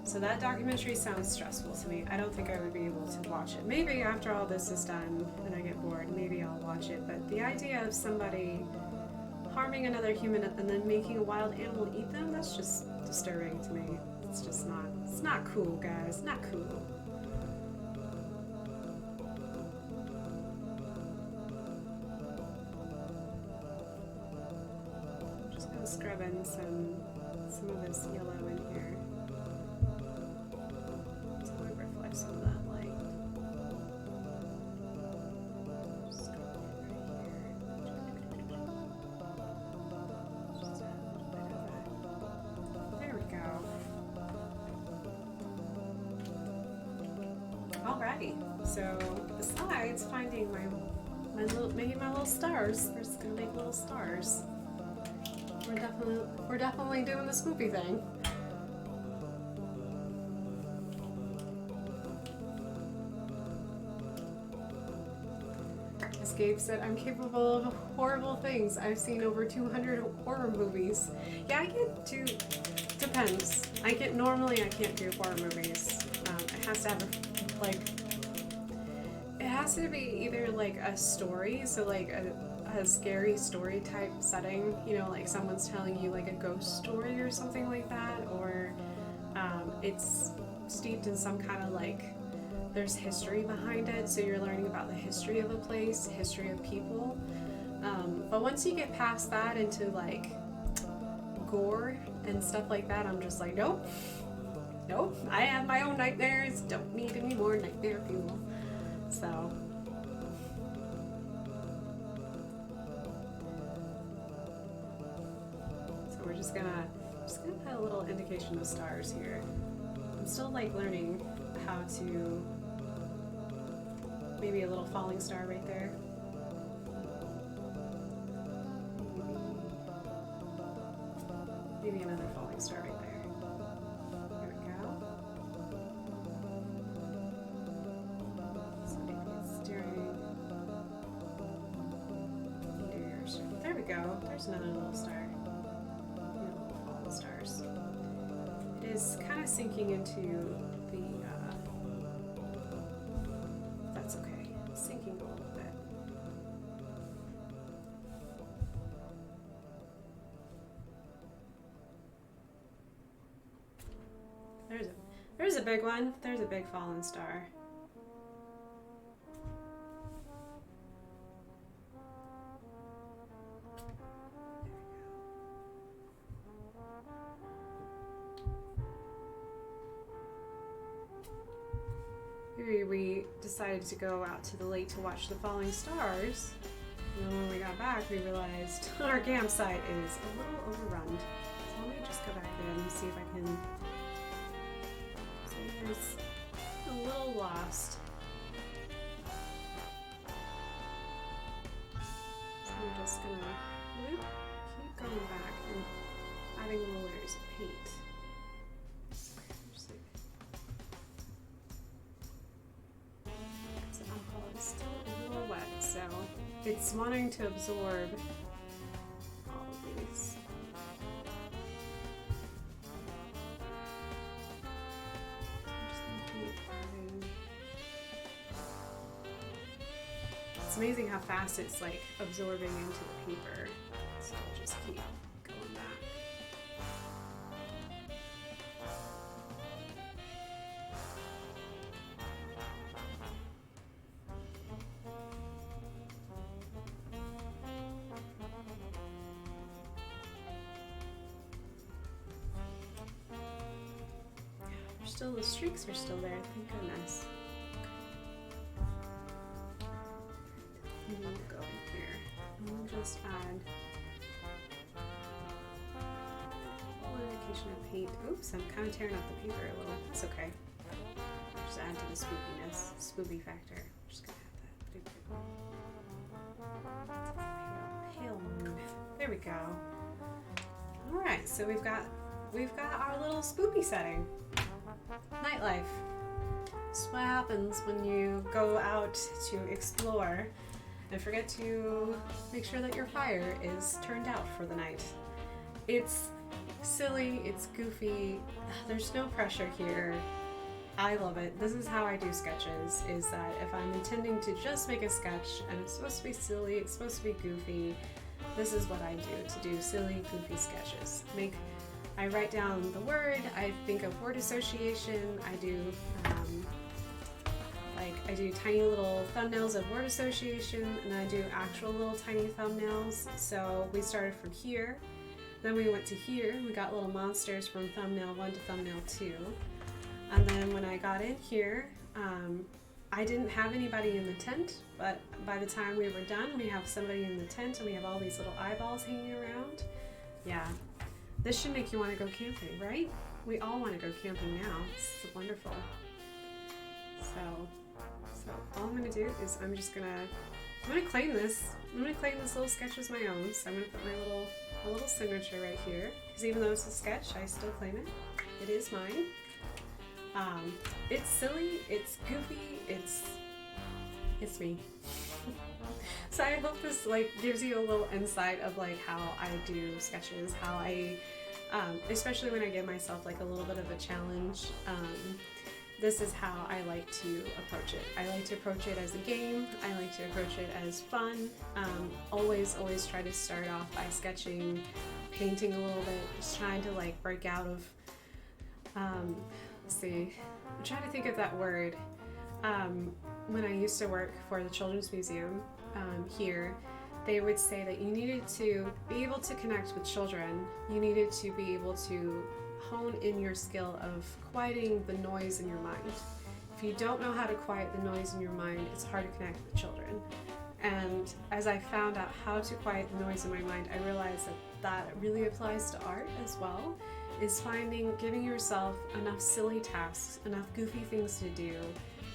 So that documentary sounds stressful to me. I don't think I would be able to watch it. Maybe after all this is done and I get bored, maybe I'll watch it. But the idea of somebody harming another human and then making a wild animal eat them, that's just disturbing to me. It's just not, it's not cool, guys. Not cool. I'm just gonna scrub in some of this yellow in here. Some of that light. Just go right here. Just add a little bit of that. There we go. Alrighty. So besides finding making my little stars, we're just gonna make little stars. We're definitely doing the spoopy thing. Gabe said, I'm capable of horrible things. I've seen over 200 horror movies. Yeah, I get to, depends. Normally I can't do horror movies. It has to have, it has to be either like a story, so like a a scary story type setting, you know, like someone's telling you like a ghost story or something like that, or it's steeped in some kind of like, there's history behind it, so you're learning about the history of a place, history of people. But once you get past that into like gore and stuff like that, I'm just like, nope, I have my own nightmares, don't need any more nightmare fuel. So we're just gonna put a little indication of stars here. I'm still like learning how to, maybe a little falling star right there. Maybe another falling star right there. There we go. So maybe it's during meteors. There we go. There's another little star. Little falling stars. It is kind of sinking into the. That's okay. It's sinking a little bit. There's a big one. There's a big fallen star. We decided to go out to the lake to watch the falling stars. And then when we got back, we realized our campsite is a little overrun. So let me just go back in and see if I can. So it's a little lost. So I'm just gonna keep going back and adding little layers of paint. It's wanting to absorb all of these. I'm just gonna keep adding. It's amazing how fast it's like absorbing into the paper. So I'll just keep going back. The streaks are still there, thank goodness. And we'll go in here and we'll just add a little indication of paint. Oops, I'm kind of tearing up the paper a little. That's okay. Just add to the spoopiness, spoopy factor. I'm just gonna have that pale mood. There we go. All right, so we've got our little spoopy setting. Nightlife. This is what happens when you go out to explore and forget to make sure that your fire is turned out for the night. It's silly, it's goofy, there's no pressure here. I love it. This is how I do sketches, is that if I'm intending to just make a sketch and it's supposed to be silly, it's supposed to be goofy, this is what I do silly, goofy sketches. I write down the word, I think of word association, I do tiny little thumbnails of word association, and then I do actual little tiny thumbnails. So we started from here, then we went to here, we got little monsters from thumbnail 1 to thumbnail 2. And then when I got in here, I didn't have anybody in the tent, but by the time we were done, we have somebody in the tent and we have all these little eyeballs hanging around. Yeah. This should make you want to go camping, right? We all want to go camping now. It's wonderful. So all I'm gonna do is I'm gonna claim this. I'm gonna claim this little sketch as my own. So I'm gonna put my little signature right here. Because even though it's a sketch, I still claim it. It is mine. It's silly, it's goofy, it's me. So I hope this gives you a little insight of how I do sketches, how I, especially when I give myself a little bit of a challenge, this is how I like to approach it. I like to approach it as a game. I like to approach it as fun. Always try to start off by sketching, painting a little bit, just trying to like break out of, let's see, I'm trying to think of that word. When I used to work for the Children's Museum here, they would say that you needed to be able to connect with children. You needed to be able to hone in your skill of quieting the noise in your mind. If you don't know how to quiet the noise in your mind, it's hard to connect with children. And as I found out how to quiet the noise in my mind, I realized that really applies to art as well, is giving yourself enough silly tasks, enough goofy things to do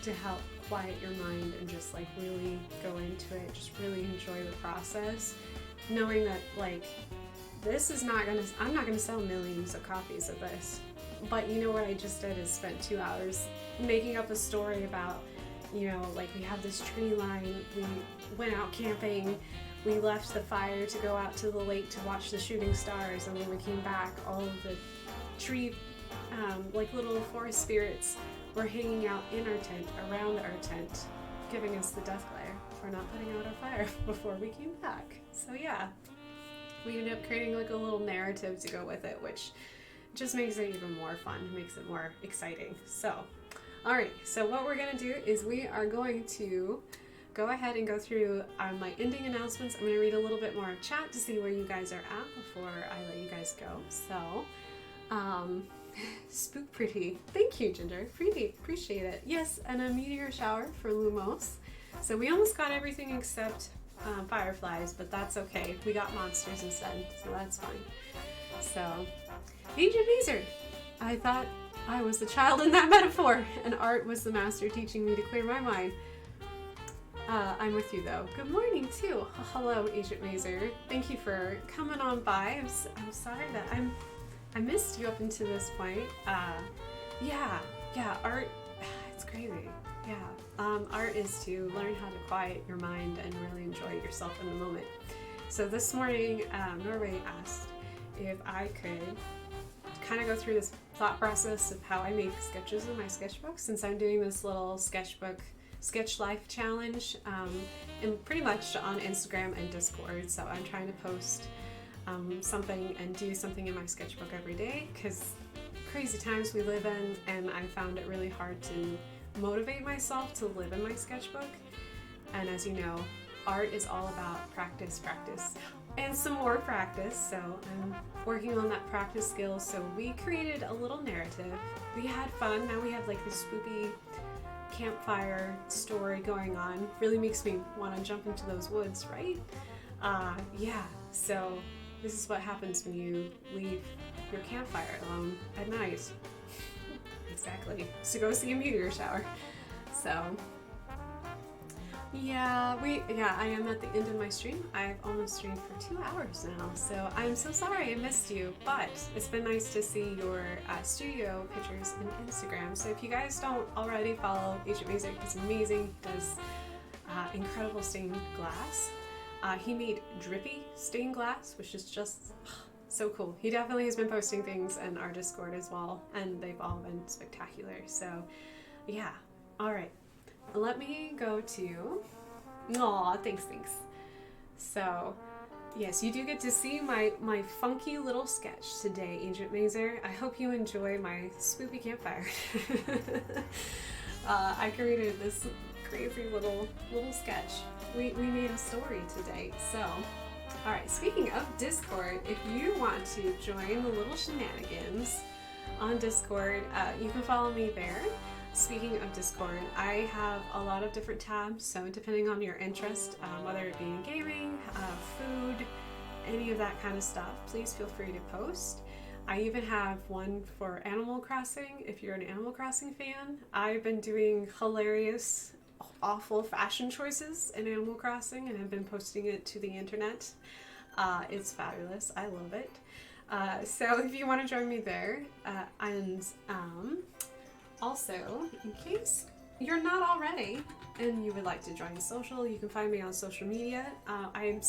to help quiet your mind and just like really go into it, just really enjoy the process, knowing that like I'm not gonna sell millions of copies of this, but you know what I just did is spent 2 hours making up a story about, you know, like we have this tree line, we went out camping, we left the fire to go out to the lake to watch the shooting stars, and when we came back, all of the tree, like little forest spirits were hanging out in our tent, around our tent, giving us the death glare for not putting out our fire before we came back. So yeah, we ended up creating like a little narrative to go with it, which just makes it even more fun, makes it more exciting. So, all right, so what we're gonna do is we are going to go ahead and go through my ending announcements. I'm gonna read a little bit more of chat to see where you guys are at before I let you guys go. So, spook pretty. Thank you, Ginger. Pretty, appreciate it. Yes, and a meteor shower for Lumos. So we almost got everything except fireflies, but that's okay. We got monsters instead, so that's fine. So, Agent Beezer, I thought I was the child in that metaphor, and art was the master teaching me to clear my mind. I'm with you though. Good morning too. Hello, Agent Mazer. Thank you for coming on by. I'm sorry that I missed you up until this point. Yeah, art, it's crazy. Yeah, art is to learn how to quiet your mind and really enjoy yourself in the moment. So this morning, Norway asked if I could kind of go through this thought process of how I make sketches in my sketchbook, since I'm doing this little sketch life challenge, and pretty much on Instagram and Discord. So I'm trying to post something and do something in my sketchbook every day, because crazy times we live in, and I found it really hard to motivate myself to live in my sketchbook. And as you know, art is all about practice, and some more practice. So I'm working on that practice skill. So we created a little narrative. We had fun. Now we have like this spoopy campfire story going on. Really makes me want to jump into those woods, right? Yeah, so this is what happens when you leave your campfire alone at night. Exactly. So go see a meteor shower. So yeah, I am at the end of my stream. I've almost streamed for 2 hours now, so I'm so sorry I missed you, but it's been nice to see your studio pictures in Instagram. So if you guys don't already follow Agent Music, he's amazing. He does incredible stained glass. He made drippy stained glass, which is just so cool. He definitely has been posting things in our Discord as well, and they've all been spectacular. So yeah, all right. Let me go to, aw, thanks. So, yes, you do get to see my funky little sketch today, Agent Mazer. I hope you enjoy my spoopy campfire. I created this crazy little sketch. We made a story today. So, all right, speaking of Discord, if you want to join the little shenanigans on Discord, you can follow me there. Speaking of Discord, I have a lot of different tabs, so depending on your interest, whether it be in gaming, food, any of that kind of stuff, please feel free to post. I even have one for Animal Crossing, if you're an Animal Crossing fan. I've been doing hilarious, awful fashion choices in Animal Crossing, and I've been posting it to the internet. It's fabulous. I love it. So if you want to join me there, also, in case you're not already and you would like to join social, you can find me on social media. I am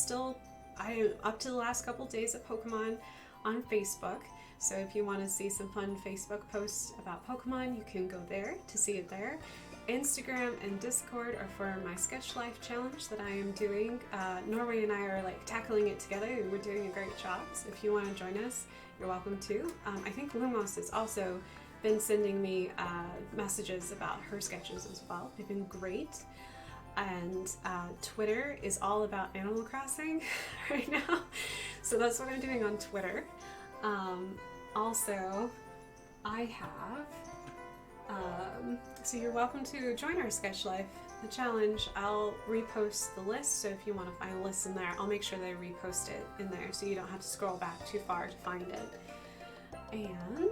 up to the last couple days at Pokemon on Facebook. So if you want to see some fun Facebook posts about Pokemon, you can go there to see it there. Instagram and Discord are for my Sketch Life challenge that I am doing. Norway and I are like tackling it together, and we're doing a great job. So if you want to join us, you're welcome to. I think Lumos has also been sending me messages about her sketches as well. They've been great. And Twitter is all about Animal Crossing right now. So that's what I'm doing on Twitter. Also, I have, so you're welcome to join our Sketch Life, the challenge. I'll repost the list, so if you want to find a list in there, I'll make sure they repost it in there so you don't have to scroll back too far to find it. And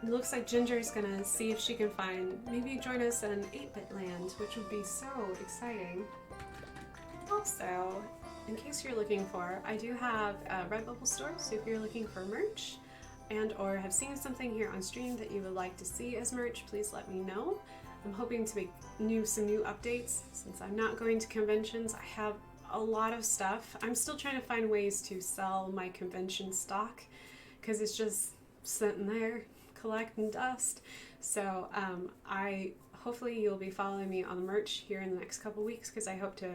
it looks like Ginger's gonna see if she can find, maybe join us in 8-Bit Land, which would be so exciting. Also, in case you're looking for, I do have a Redbubble store, so if you're looking for merch and or have seen something here on stream that you would like to see as merch, please let me know. I'm hoping to make some new updates. Since I'm not going to conventions, I have a lot of stuff. I'm still trying to find ways to sell my convention stock because it's just sitting there collecting dust. So hopefully you'll be following me on the merch here in the next couple weeks, because I hope to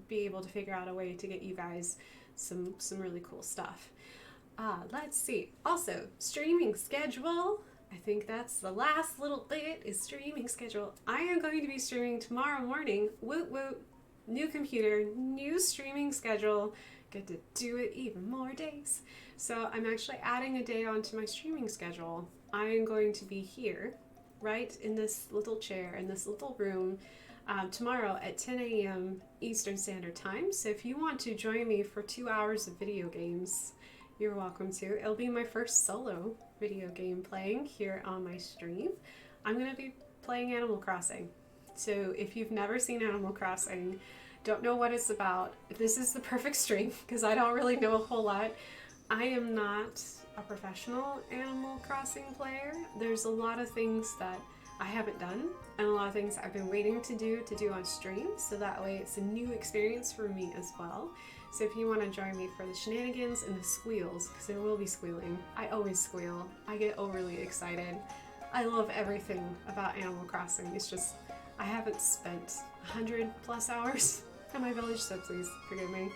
be able to figure out a way to get you guys some really cool stuff. Let's see. Also, streaming schedule. I think that's the last little bit, is streaming schedule. I am going to be streaming tomorrow morning. Woot woot. New computer, new streaming schedule. Get to do it even more days. So I'm actually adding a day onto my streaming schedule. I am going to be here, right in this little chair, in this little room, tomorrow at 10 a.m. Eastern Standard Time. So if you want to join me for 2 hours of video games, you're welcome to. It'll be my first solo video game playing here on my stream. I'm going to be playing Animal Crossing. So if you've never seen Animal Crossing, don't know what it's about, this is the perfect stream, because I don't really know a whole lot. I am not a professional Animal Crossing player. There's a lot of things that I haven't done, and a lot of things I've been waiting to do on stream, so that way it's a new experience for me as well. So if you want to join me for the shenanigans and the squeals, because there will be squealing. I always squeal. I get overly excited. I love everything about Animal Crossing. It's just, I haven't spent 100 plus hours in my village, so please forgive me.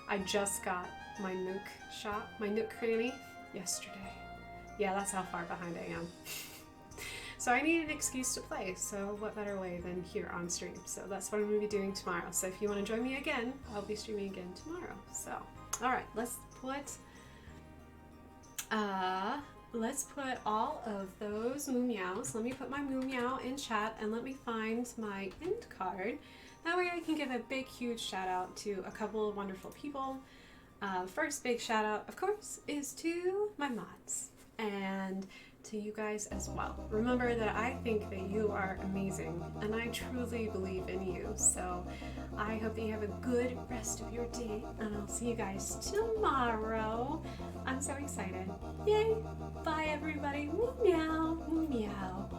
I just got my Nook shop, my Nook cranny, yesterday. Yeah, that's how far behind I am. So I need an excuse to play, so what better way than here on stream? So that's what I'm going to be doing tomorrow. So if you want to join me again, I'll be streaming again tomorrow. So, alright, let's put all of those moo meows. Let me put my moo meow in chat, and let me find my end card. That way I can give a big, huge shout out to a couple of wonderful people. First big shout out, of course, is to my mods and to you guys as well. Remember that I think that you are amazing, and I truly believe in you. So I hope that you have a good rest of your day, and I'll see you guys tomorrow. I'm so excited. Yay! Bye everybody. Moo meow. Moo meow.